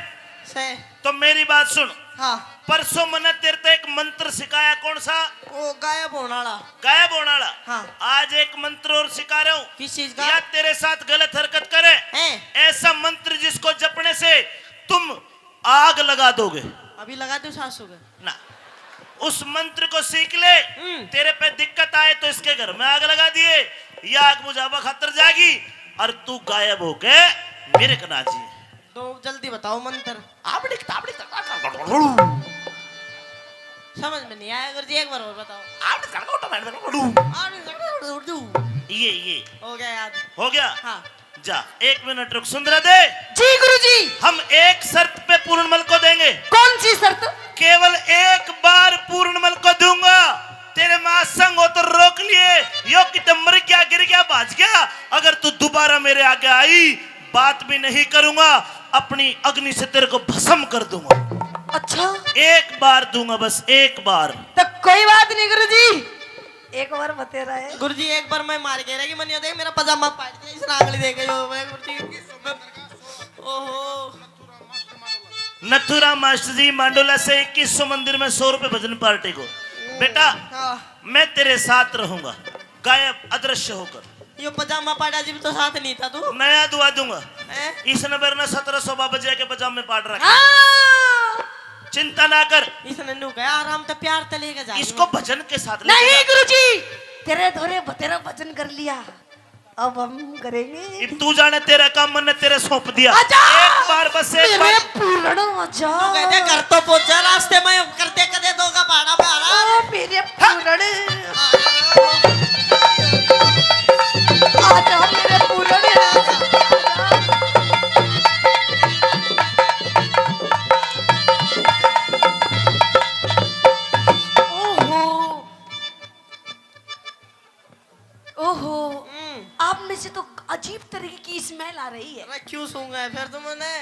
से तो मेरी बात सुन। हाँ परसों मैंने तेरे को एक मंत्र सिखाया, कौन सा? वो गायब होने वाला। गायब होने वाला। हाँ। आज एक मंत्र और सिखा रहा हूँ। किस चीज का? या तेरे साथ गलत हरकत करे हैं? ऐसा मंत्र जिसको जपने से तुम आग लगा दोगे अभी लगा दो सासू के। ना। उस मंत्र को सीख ले। तेरे पे दिक्कत आए तो इसके घर में आग लगा दिए, या आग बुझावा खातर जाएगी और तू गायब होके मेरे कना जी। तो जल्दी बताओ मंत्र। समझ में नहीं आया गुरुजी, एक बार और बताओ। ये हो गया याद। हो गया। हाँ जा 1 मिनट रुक। सुंदरा दे, जी गुरुजी। हम एक शर्त पे पूर्णमल को देंगे। कौन सी शर्त? केवल एक बार पूर्णमल को दूंगा। तेरे मां संग हो तो रोक लिए, यो कि तो मर गया, गिर गया, भाज गया। अगर तू दोबारा मेरे आगे आई बात भी नहीं करूंगा, अपनी अग्नि से तेरे को भस्म कर दूंगा। अच्छा एक बार दूंगा, बस एक बार। तो कोई बात नहीं गुरुजी, एक बार बते रहे। गुरुजी एक बार मैं मार के रहेगी मनियो देख मेरा पजामा पाट दिया इस आंगली दे गई हो मैं गुरुजी। ओहो नथुरा मास्टर जी मांडोला से 2100 मंदिर में 100 रुपए भजन पार्टी को। बेटा हाँ। मैं तेरे साथ रहूंगा, गायब अदृश्य होकर। ये पजामा पाटा जी भी तो साथ नहीं था तू। नया दुआ दूंगा। हैं? इस नंबर ने 1700 बाबा जी के पजामे पाट रखे। हाँ। चिंता ना कर, इसने नु गया आराम से प्यार से लेके जा। इसको भजन के साथ ले नहीं जा। गुरुजी, तेरे धोरे बतेरा भजन कर लिया, अब हम करेंगे। अब तू जाने तेरा काम मैंने तेरे सौंप दिया। आजा! एक बार बस एक मेरे बार। पूर्ण आजा। तू कहते घर तो पहुंचा रास्ते में करते कदे दो का पहाड़ा पे आ रहा। ओ मेरे पूर्ण आजा, मेरे पूर्ण ओहो, आप में से तो अजीब तरीके की स्मेल आ रही है। अरे क्यों सूंगा फिर तुमने?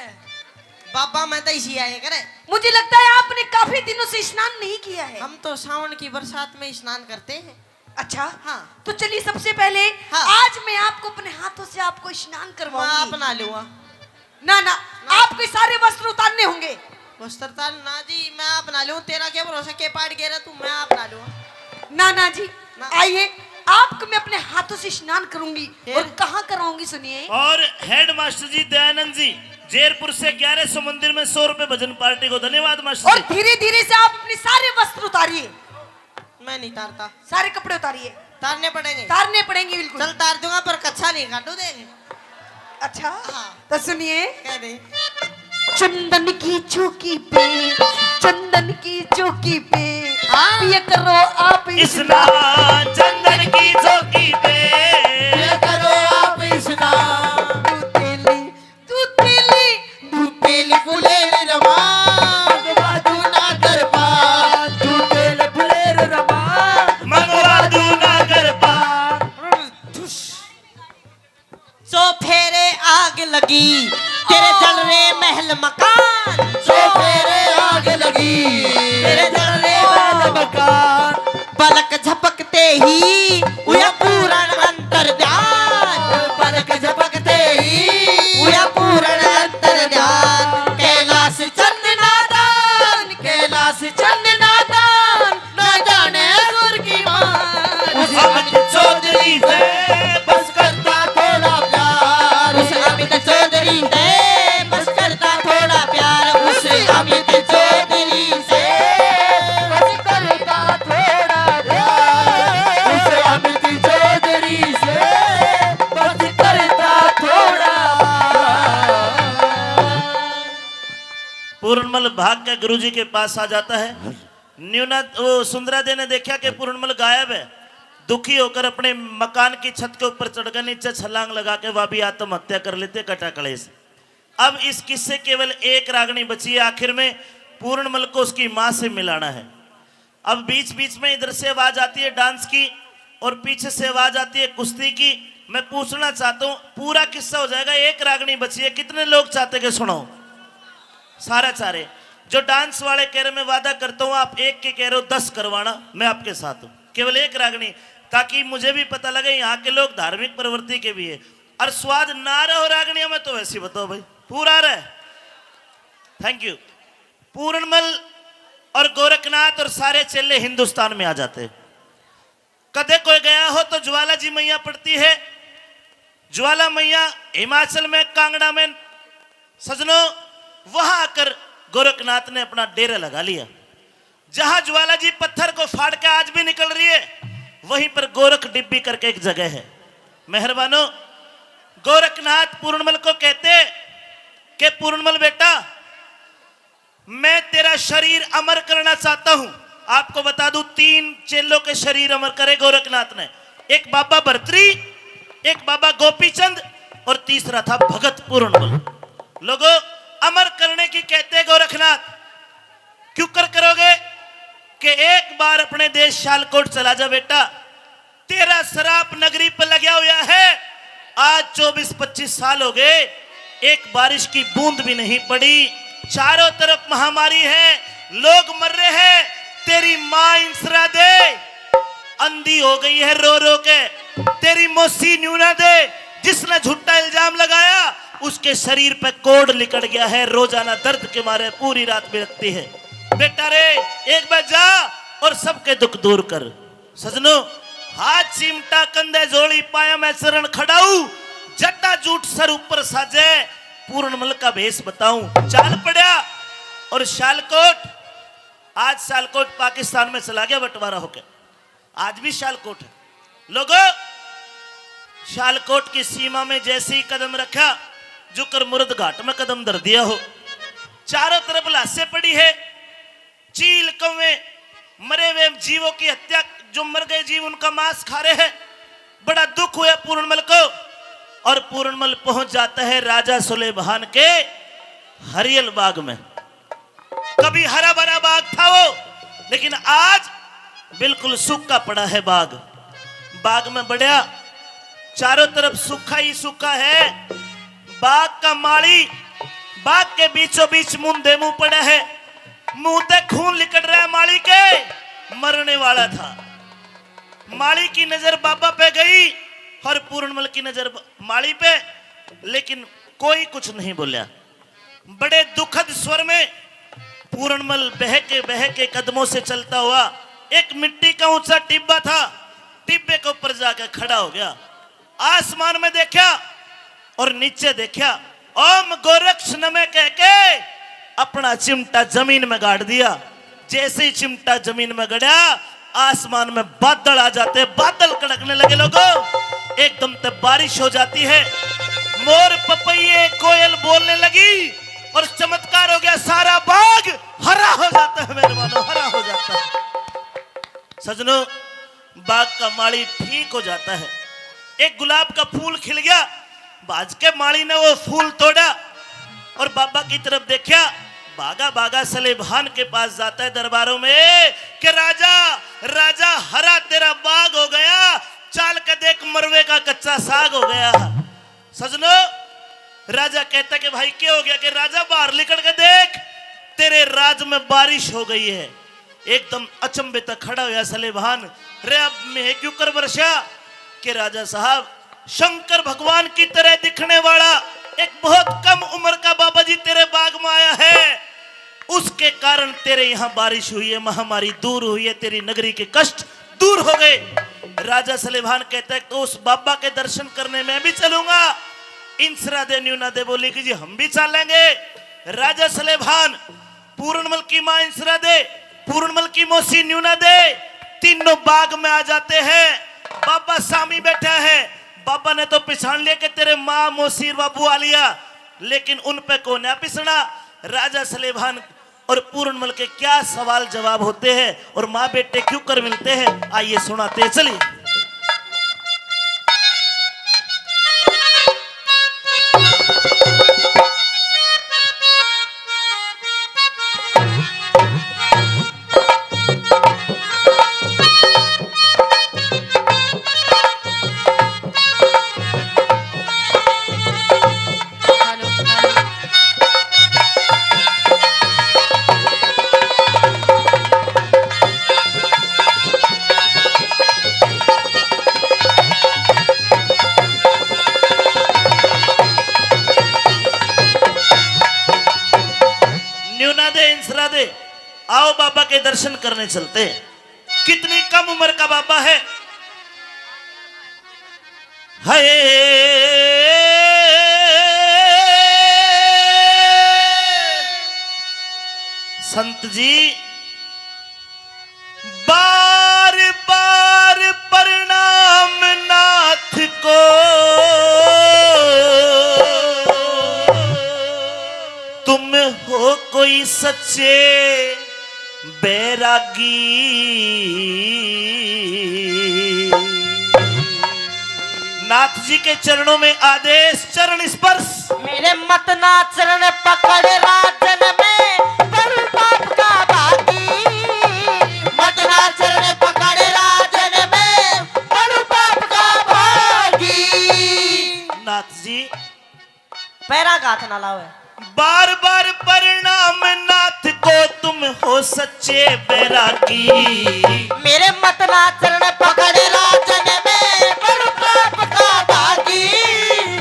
बाबा मैं तो इसी आए करे। मुझे लगता है आपने काफी दिनों से स्नान नहीं किया है। हम तो सावन की बरसात में स्नान करते हैं। अच्छा हाँ। तो चलिए सबसे पहले हाँ। आज मैं आपको अपने हाथों से आपको स्नान मैं करवाऊंगी। अपना लूंगा। ना आपके सारे वस्त्र उतारने होंगे। वस्त्रता ना जी मैं अपना लूं। तेरा क्या भरोसा के पाट गिरा तू? मैं अपना लूंगा। ना जी ना। आइए, आपको मैं अपने हाथों से स्नान करूंगी। फिर? और कहाँ कराऊंगी सुनिए। और हेड मास्टर जी दयानंद जी जयपुर से 1100 मंदिर में 100 रुपए भजन पार्टी को। धन्यवाद मास्टर और जी। धीरे धीरे से आप अपने सारे वस्त्र उतारिए, मैं नहीं तारता। सारे कपड़े उतारिए। तारने पड़ेंगे। तारने पड़ेंगे बिल्कुल। चल तार दूंगा पर कच्चा नहीं काटू देंगे। अच्छा हाँ। तो सुनिए। कह दे। चंदन की चौकी पे, चंदन की चौकी पे पिया करो आप स्नान चंदन की चौकी पे करो आप स्नान। तू तेली फुलेर रमा, तू ना कर पा, तू तेल फुलेर रमा। मंगवा दू ना कर पा। सो फेरे आग लगी तेरे जल रे महल मकान। सो फेरे आग लगी तेरे जल रे महल मकान। पलक झपकते ही हुआ पूर्ण अंतर ध्यान। पलक झपकते ही हुआ पूर्ण अंतर ध्यान। कैलाश चंदनादान, कैलाश चंदनादान, न जाने सुर की मान। अमित चौधरी से बस करता थोड़ा प्यार, उस अमित चौधरी से बस करता थोड़ा प्यार। उस अमित चौधरी से बस करता थोड़ा प्यार, उस अमित चौधरी से बस करता थोड़ा। पूर्णमल भाग के गुरुजी के पास आ जाता है। न्यूना वो सुंदरा दे ने देखा कि पूर्णमल गायब है। दुखी होकर अपने मकान की छत के ऊपर चढ़कर नीचे छलांग लगा के वह भी आत्महत्या कर लेते कटा कलेश। अब इस किस्से केवल एक रागनी बची है। आखिर में पूर्णमल को उसकी मां से मिलाना है। अब बीच बीच में इधर से आवाज आती है डांस की और पीछे से आवाज आती है कुश्ती की। मैं पूछना चाहता हूं, पूरा किस्सा हो जाएगा, एक रागनी बची है, कितने लोग चाहते कि सुनो? सारा चारे। जो डांस वाले कह रहे मैं वादा करता हूं आप एक के कह रहे हो 10 करवाना, मैं आपके साथ हूं, केवल एक रागनी, ताकि मुझे भी पता लगे यहाँ के लोग धार्मिक प्रवृत्ति के भी है। और स्वाद ना रहो रागनियों में तो वैसे बताओ भाई, पूरा रहे। Thank you. पूर्णमल और गोरखनाथ और सारे चेले हिंदुस्तान में आ जाते हैं। कदे कोई गया हो तो ज्वाला जी मैया पड़ती है, ज्वाला मैया हिमाचल में कांगड़ा में सजनों, वहां आकर गोरखनाथ ने अपना डेरा लगा लिया। जहां ज्वाला जी पत्थर को फाड़ के आज भी निकल रही है, वहीं पर गोरख डिब्बी करके एक जगह है। मेहरबानो, गोरखनाथ पूर्णमल को कहते कि पूर्णमल बेटा, मैं तेरा शरीर अमर करना चाहता हूं। आपको बता दूं 3 चेलों के शरीर अमर करे गोरखनाथ ने, एक बाबा भर्तरी, एक बाबा गोपीचंद और तीसरा था भगत पूर्णमल। लोगों, अमर करने की कहते गोरखनाथ, क्यों करोगे कि एक बार अपने देश शालकोट चला जा बेटा, तेरा शराब नगरी पर लगा हुआ है। आज 24-25 साल हो गए, एक बारिश की बूंद भी नहीं पड़ी, चारों तरफ महामारी है, लोग मर रहे हैं। तेरी मां इंसरा दे अंधी हो गई है रो रो के, तेरी मौसी न्यूना दे जिसने झूठा इल्जाम लगाया उसके शरीर पे कोड लिकड़ गया है, रोजाना दर्द के मारे पूरी रात बिलखती है। बेटा रे, एक बार जा और सबके दुख दूर कर। सजनो, हाथ चिमटा कंधे जोड़ी पाया मैं चरण खड़ाऊ, जट्टा जूट सर ऊपर साजे, पूर्णमल का भेष बताऊं। चाल पड़ा और शालकोट, आज शालकोट पाकिस्तान में चला गया बंटवारा होकर, आज भी शालकोट है। लोगों, शालकोट की सीमा में जैसे ही कदम रखा, जुकर मुर्द घाट में कदम धर दिया हो। चारों तरफ लाशें पड़ी है, चील कौवे मरे हुए जीवों की हत्या, जो मर गए जीव उनका मांस खा रहे हैं। बड़ा दुख हुआ पूर्णमल को, और पूर्णमल पहुंच जाता है राजा सुलेमान के हरियल बाग में। कभी हरा भरा बाग था वो, लेकिन आज बिल्कुल सूखा पड़ा है बाग। बाग में बढ़िया चारों तरफ सूखा ही सूखा है। बाग का माली बाग के बीचों बीच मुंह मुंह पड़ा है, मुंह से खून निकल रहा है। माली के मरने वाला था। माली की नजर बाबा पे गई और पूर्णमल की नजर माली पे, लेकिन कोई कुछ नहीं बोला। बड़े दुखद स्वर में पूर्णमल बह के कदमों से चलता हुआ, एक मिट्टी का ऊंचा टिब्बा था, टिब्बे के ऊपर जाकर खड़ा हो गया। आसमान में देखा और नीचे देखा, ओम गोरक्ष नमः कह के अपना चिमटा जमीन में गाड़ दिया। जैसे ही चिमटा जमीन में गड़ा, आसमान में बादल आ जाते, बादल कड़कने लगे। लोगों, एकदम तब बारिश हो जाती है, मोर पपैये कोयल बोलने लगी और चमत्कार हो गया, सारा बाग हरा हो जाता है। मेहरबानों, हरा हो जाता है। सजनों, बाग का माली ठीक हो जाता है। एक गुलाब का फूल खिल गया, बाज के माली ने वो फूल तोड़ा और बाबा की तरफ देखा। भागा भागा सलेमान के पास जाता है दरबारों में कि राजा राजा, हरा तेरा बाग हो गया, चाल के देख मरवे का कच्चा साग हो गया। सजनो, राजा कहता कि भाई क्या हो गया? कि राजा बाहर निकल के देख, तेरे राज में बारिश हो गई है। एकदम अचंभे तक खड़ा हुआ सलेमान, रे अब मैं क्यों कर वर्षा? कि राजा साहब, शंकर भगवान की तरह दिखने वाला एक बहुत कम उम्र का बाबा जी तेरे बाग में आया है, उसके कारण तेरे यहाँ बारिश हुई है, महामारी दूर हुई है, तेरी नगरी के कष्ट दूर हो गए। राजा सलेमान कहता है तो उस बाबा के दर्शन करने मैं भी चलूंगा। इंसरा दे न्यूना दे बोली कि जी हम भी चलेंगे। राजा सलेमान, पूर्णमल की मां इंसरा दे, पूर्णमल की मौसी न्यूना दे, तीनों बाग में आ जाते हैं। बाबा सामी बैठा है। बाबा ने तो पिछाड़ लिया कि तेरे माँ मौसी बाबू आ लिया, लेकिन उन पे कौन है पिछड़ा? राजा सलेमान और पूर्णमल के क्या सवाल जवाब होते हैं और माँ बेटे क्यों कर मिलते हैं, आइए सुनाते हैं। चलिए। दर्शन करने चलते। कितनी कम उम्र का बाबा है। हाय संत जी बार बार प्रणाम नाथ को, तुम हो कोई सच्चे बैरागी। नाथ जी के चरणों में आदेश, चरण स्पर्श। मेरे मत ना चरण पकड़ राजन में बड़ू बाप का बागी। मत ना चरण पकड़ राजन में बड़ू बाप का बागी। नाथ जी पैरा गाथ ना लाओ। बार बार प्रणाम नाथ को, तुम हो सच्चे बैरागी। मेरे मत ना चरण पकड़ राजन में बड़ू बाप का बागी।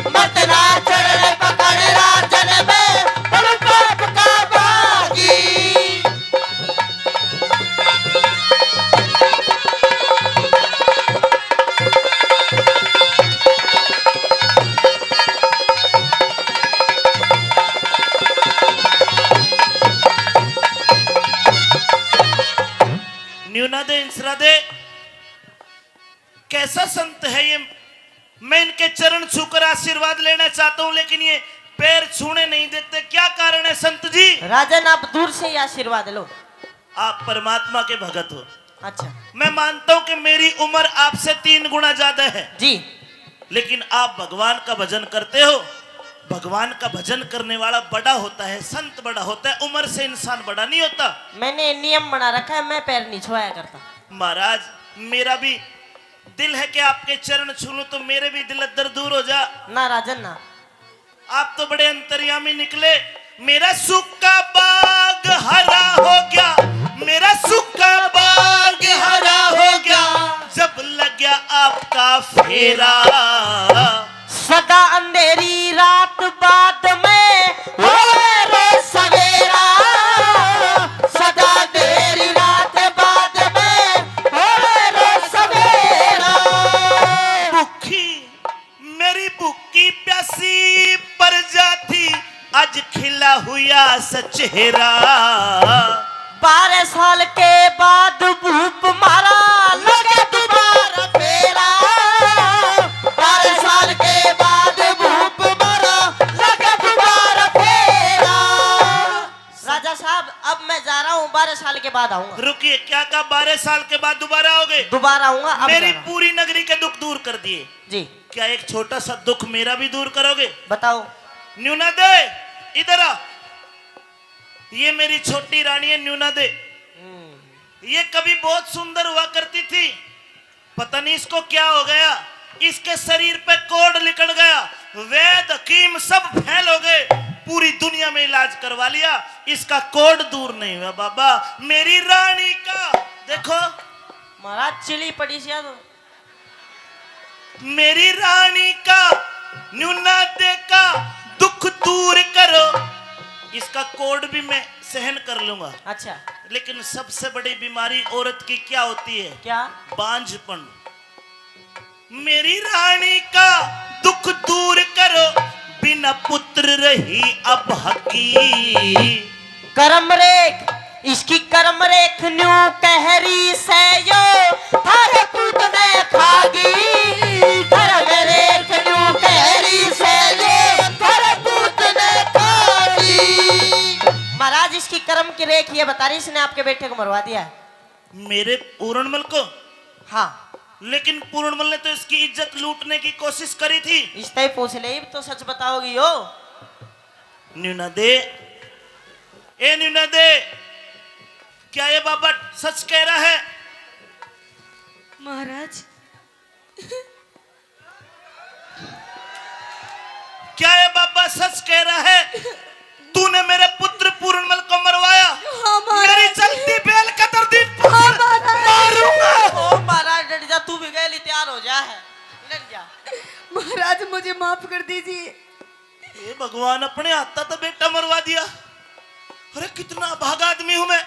मत ना चरण पकड़ राजन में बड़ू बाप का बागी। न्यूना दे इंसरा दे, कैसा संत है ये। मैं इनके चरण छूकर आशीर्वाद लेना चाहता हूं, लेकिन ये पैर छूने नहीं देते। क्या कारण है संत जी? राजन आप दूर से ही आशीर्वाद लो। आप परमात्मा के भगत हो। अच्छा मैं मानता हूं कि मेरी उम्र आपसे 3 गुना ज्यादा है, जी। लेकिन आप भगवान का भजन करते हो। भगवान का भजन करने वाला बड़ा होता है, संत बड़ा होता है, उम्र से इंसान बड़ा नहीं होता। मैंने नियम बना रखा है, मैं पैर नहीं छुआया करता। महाराज मेरा भी दिल है कि आपके चरण छू लूं तो मेरे भी दिल दर्द दूर हो जा। ना राजन ना। आप तो बड़े अंतर्यामी निकले। मेरा सूखा बाग हरा हो गया, मेरा सूखा बाग हरा हो गया, जब लग गया आपका फेरा। सदा अंधेरी रात बाद में होवे रे सवेरा। सदा अंधेरी रात बाद में होवे रे सवेरा। भूखी मेरी भूखी प्यासी प्रजाति आज खिला हुआ सचेहरा। 12 साल के बाद भूप मारा लगे दोबारा फेरा। 12 साल के बाद भूप मारा लगे दोबारा फेरा। राजा साहब अब मैं जा रहा हूँ, 12 साल के बाद आऊंगा। रुकिए, क्या कहा? 12 साल के बाद दोबारा आओगे? दोबारा आऊंगा। अब मेरी जा रहा हूं। पूरी नगरी के दुख दूर कर दिए, जी क्या एक छोटा सा दुख मेरा भी दूर करोगे? बताओ। न्यूना दे इधर आ। ये मेरी छोटी रानी है न्यूना दे। ये कभी बहुत सुंदर हुआ करती थी, पता नहीं इसको क्या हो गया। इसके शरीर पे कोढ़ निकल गया, वैद हकीम सब फेल हो गए, पूरी दुनिया में इलाज करवा लिया, इसका कोढ़ दूर नहीं हुआ। बाबा मेरी रानी का देखो, महाराज चिली पड़ी सी तो। मेरी रानी का न्यूना दे का दुख दूर करो। इसका कोढ़ भी मैं सहन कर लूंगा। अच्छा लेकिन सबसे बड़ी बीमारी औरत की क्या होती है? क्या? बांझपन। मेरी रानी का दुख दूर करो, बिना पुत्र रही अब हकी। कर्म रेख इसकी कर्म रेख न्यू कहरी से यो थारे पूत ने खागी। कर्म रेख न्यू कहरी से यो थारे पूत ने खागी। महाराज इसकी कर्म की रेख ये बता रही, इसने आपके बेटे को मरवा दिया है। मेरे पूर्णमल को? हाँ लेकिन पूर्णमल ने तो इसकी इज्जत लूटने की कोशिश करी थी। इस तरह पूछ ले तो सच बताओगी यो। न्यूना दे, ए न्यूना दे, क्या ये बाबा सच कह रहा है? महाराज क्या ये बाबा सच कह रहा है? तूने मेरे पुत्र पूर्णमल को मरवाया? हाँ, महाराज। मेरी चलती बेल कतर दी हाँ, महाराज। मारूंगा। ओ महाराज डर जा, तू भी गए तैयार हो जा है, डर जा। महाराज मुझे माफ कर दीजिए। ये भगवान अपने हाथा तो बेटा मरवा दिया। अरे कितना भागा आदमी हूं मैं।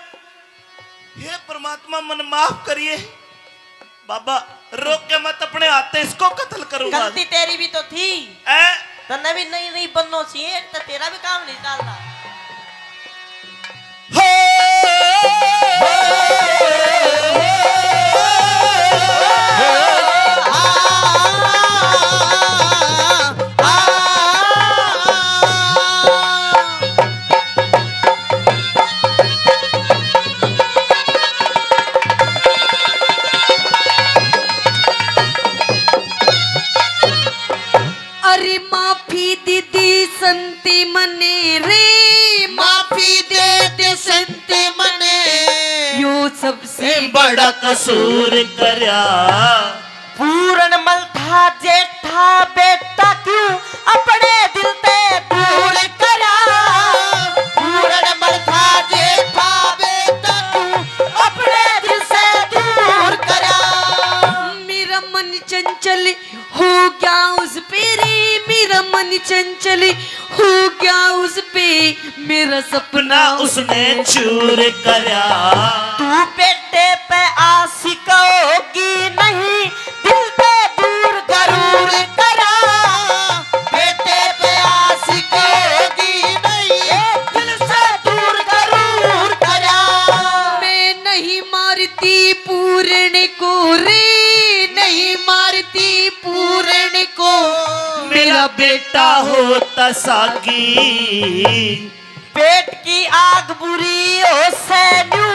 हे परमात्मा मन माफ करिए बाबा, रोक के मत, अपने हाथे इसको कत्ल करूंगा। गलती तेरी भी तो थी, ए तन्ने भी नहीं नहीं बनना चाहिए, तो तेरा भी काम नहीं डालता। अरे माफी दीदी संती मने रे, माफी दे दे संती मने, यो सबसे बड़ा कसूर करया। पूरन मल था जेठा बेटा क्यों अपने दिल ते दूर करा। पूरन मल था जेठा बेटा क्यों अपने दिल से दूर करा। मेरा मन चंचल हो गया उस पे रे, मेरा मन चंचल हो गया उस पे, मेरा सपना ना उसने चूर करया। तू बेटे पे आशिक होगी नहीं, दिल पे दूर जरूर करा। बेटे पे आशिक होगी नहीं, दिल से दूर जरूर करा। मैं नहीं मारती पूर्ण को रे, नहीं मारती पूर्ण को, मेरा बेटा होता सागी। पेट की आग बुरी हो सैन्यू,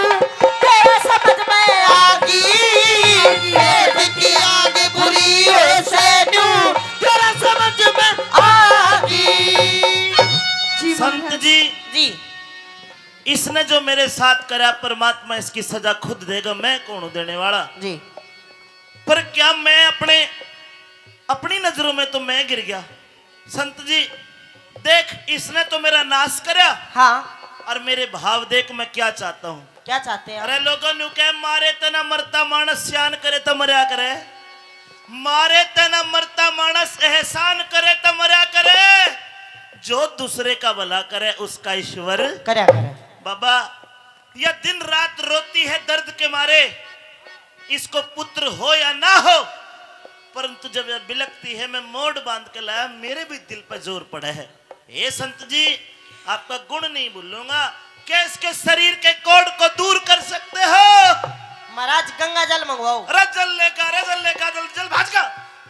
तेरे समझ में आगी। पेट की आग बुरी हो सैन्यू, तेरे समझ में आगी। संत जी, जी इसने जो मेरे साथ करा, परमात्मा इसकी सजा खुद देगा, मैं कौन हूं देने वाला। जी पर क्या मैं अपनी नजरों में तो मैं गिर गया। संत जी देख, इसने तो मेरा नाश करा, हाँ, और मेरे भाव देख मैं क्या चाहता हूँ। क्या चाहते हैं आप? अरे लोगों नु कह, मारे तना मरता मानस स्यान करे तो मरया करे, मारे तना मरता मानस एहसान करे तो मरया करे, जो दूसरे का भला करे उसका ईश्वर करे करे। बाबा यह दिन रात रोती है दर्द के मारे, इसको पुत्र हो या ना हो, परंतु जब यह बिलकती है मैं मोड़ बांध के लाया, मेरे भी दिल पर जोर पड़ा है। हे संत जी, आपका गुण नहीं भूलूंगा, क्या इसके शरीर के कोढ़ को दूर कर सकते हो? महाराज गंगा जल मंगवाओ। अरे जल लेकर, अरे जल लेकर, जल जल भाज का,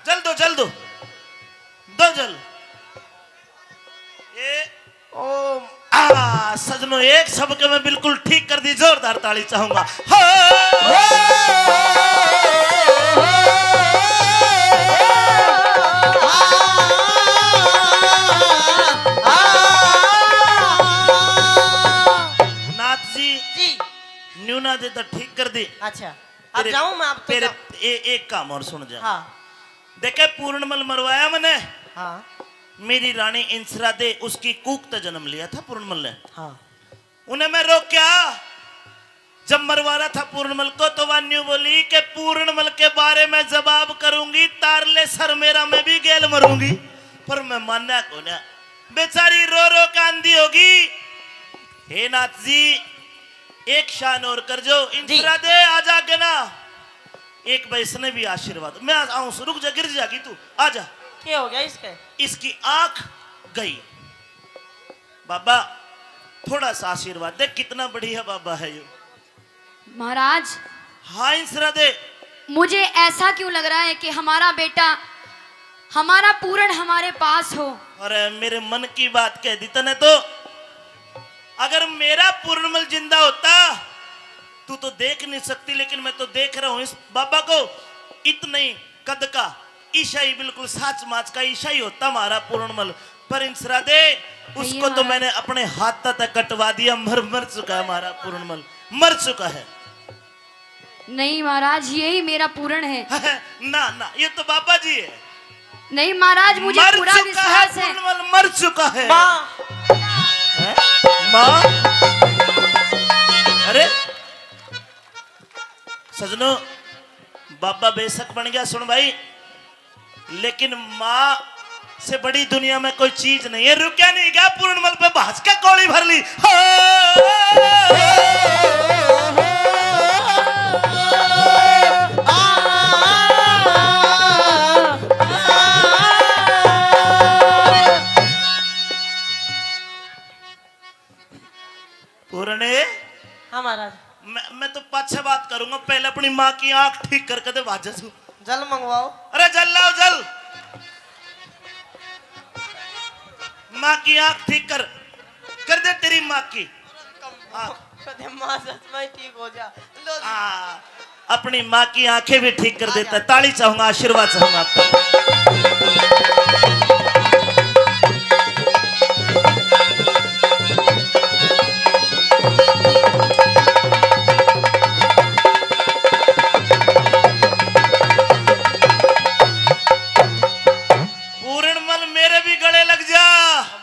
जल दो, जल दो, दो जल। ये ओ सजनों, एक शब्द मैं बिल्कुल ठीक कर दी, जोरदार ताली चाहूंगा। नाथ जी जी न्यूना दे तो ठीक कर दी। अच्छा, अब जाऊं मैं? आप तो तेरे जाओ। एक काम और सुन जा। हाँ देखे पूर्णमल मरवाया मैंने, हाँ मेरी रानी इंसरा दे उसकी कूक तो जन्म लिया था पूर्णमल ने। हाँ। उन्हें मैं रोक्या, जब मरवा रहा था पूर्णमल को, तो वह न्यू बोली कि पूर्णमल के बारे में जवाब करूंगी, तारले सर मेरा मैं भी गेल मरूंगी। पर मैं मानना को ना, बेचारी रो रो के आंधी होगी। हे नाथ जी, एक शान और कर जो, इंसरा दे आ जाके ना, एक वैष्णव भी आशीर्वाद। मैं आऊं, रुक जा, गिर जागी तू, आ जा। क्या हो गया इसके? इसकी आंख गई। बाबा थोड़ा सा आशीर्वाद दे, कितना बढ़िया बाबा है ये। महाराज, हाँ इंसरा दे। मुझे ऐसा क्यों लग रहा है कि हमारा बेटा, हमारा पूर्ण हमारे पास हो। अरे मेरे मन की बात कह दी तने तो। अगर मेरा पूर्णमल जिंदा होता, तू तो देख नहीं सकती, लेकिन मैं तो देख रहा हूं इस बाबा को। इतने कद का ईशाई, बिल्कुल साच माच का ईशाई होता हमारा पूर्णमल। पर इंसरा दे, उसको तो मैंने अपने हाथ तक कटवा दिया, मर चुका है हमारा पूर्णमल, मर चुका है। नहीं महाराज, यही मेरा पूर्ण है। ना ना, ये तो बाबा जी है। नहीं महाराज, मुझे मर पूरा चुका विश्वास है। पूर्णमल मर चुका है। माँ हैं? माँ? अरे सजनों, बाबा बेशक बन गया, सुन भाई, लेकिन माँ से बड़ी दुनिया में कोई चीज नहीं है। रुकया नहीं गया, पूर्णमल पे भाज के कौड़ी भर ली। करूंगा, पहले अपनी माँ की आंख ठीक करके दे बाजा तू। जल मंगवाओ। अरे जल लाओ जल। माँ की आंख ठीक कर दे तेरी माँ की आंख। कदे माँ सच में ठीक हो जा। लो अपनी माँ की आंखें भी ठीक कर देता है। ताली चाहूंगा, आशीर्वाद चाहूंगा आपका। पूर्णमल मेरे भी गले लग जा।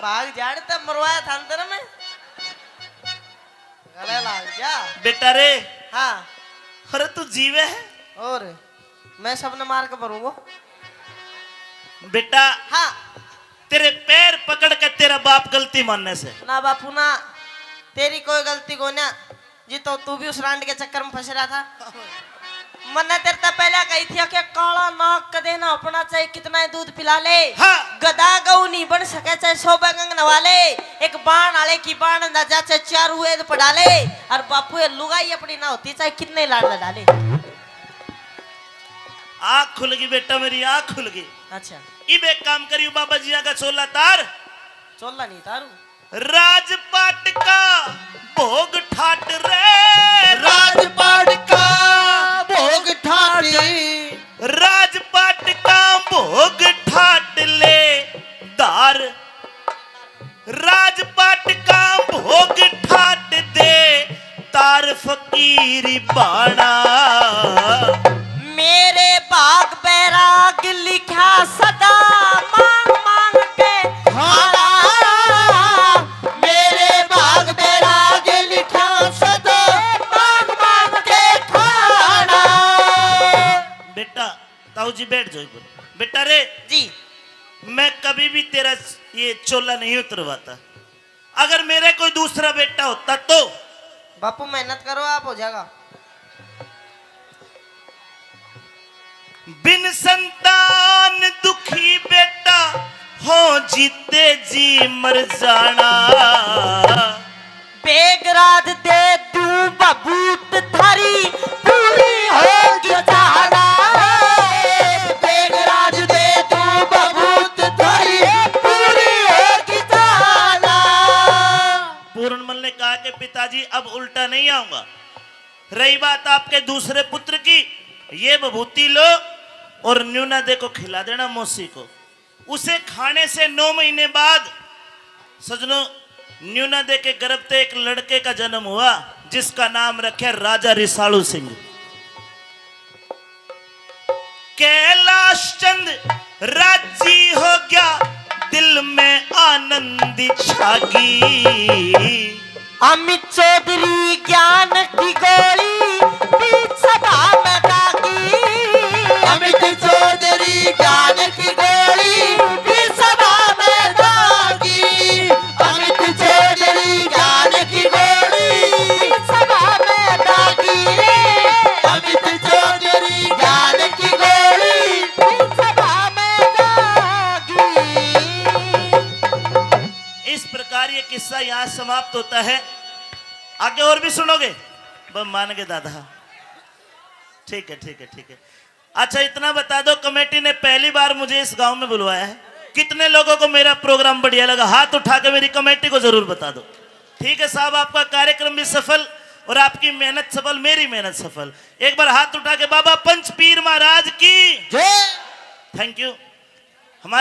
भाग जाड़ तब मरवाया था अंदर में, गले लाग जा। बेटा रे, हाँ अरे तू जीवे है और मैं सबने मार के मरूंगा। बेटा। हाँ तेरे पैर पकड़ के तेरा बाप गलती मानने से। ना बापू ना, तेरी कोई गलती को ना जी, तो तू भी उस रांड के चक्कर में फंस रहा था। मैंने तेरे से पहले कही थी कि काला नाक कदे ना अपना, चाहे कितना ही दूध पिला ले। हाँ। गधा गऊ नहीं बन सके, चाहे 100 बैंगन नवा ले। एक बाण आले की बाण ना जा, चाहे 4 वेद पढ़ा ले। और बापू ये लुगाई अपनी ना होती, चाहे कितने लाड डाले। आँख खुल गई बेटा, मेरी आँख खुल गई। अच्छा इब एक काम करियो, बाबा जी का चोला तार। चोला नहीं तारू, राजपाट का भोग ठाट रे। राजपाट का भोग ठाटी, राजपाट का भोग ठाट ले दार। राजपाट का भोग ठाट दे तार फकीरी बाणा। मेरे बाग बैराग लिखा सदा, मांग मांग के खाना। मेरे बाग बैराग लिखा सदा, मांग मांग के खाना। बेटा ताऊ जी बैठ जाओ इधर। बेटा रे जी मैं कभी भी तेरा ये चोला नहीं उतरवाता। अगर मेरे कोई दूसरा बेटा होता तो। बापू मेहनत करो, आप हो जाएगा। बिन संतान दुखी बेटा हो, जीते जी मर जाना। बेगराज दे तू बबूत थारी, पूरी होगी जाना। बेगराज दे तू बबूत थारी, पूरी होगी जाना। पूर्णमल ने कहा कि पिताजी अब उल्टा नहीं आऊंगा। रही बात आपके दूसरे पुत्र की, ये बभूति लो और न्यूना दे को खिला देना मौसी को। उसे खाने से 9 महीने बाद सजनों न्यूना दे के गर्भ से एक लड़के का जन्म हुआ, जिसका नाम रखे राजा रिसालू सिंह। कैलाश चंद राजी हो गया, दिल में आनंद छागी। अमित चौधरी ज्ञान की गोली बीच सभा में दागी। अमित चौधरी ज्ञान की गोली बीच सभा में दागी। अमित चौधरी ज्ञान की गोली बीच सभा में दागी। अमित चौधरी ज्ञान की गोली बीच सभा में दागी। इस प्रकार ये किस्सा यहाँ समाप्त होता है। आगे और भी सुनोगे? बस मान गए दादा। ठीक है ठीक है ठीक है। अच्छा इतना बता दो, कमेटी ने पहली बार मुझे इस गांव में बुलवाया है। कितने लोगों को मेरा प्रोग्राम बढ़िया लगा? हाथ उठा के मेरी कमेटी को जरूर बता दो। ठीक है साहब, आपका कार्यक्रम भी सफल और आपकी मेहनत सफल, मेरी मेहनत सफल। एक बार हाथ उठा के बाबा पंच पीर महाराज की जय। Thank you.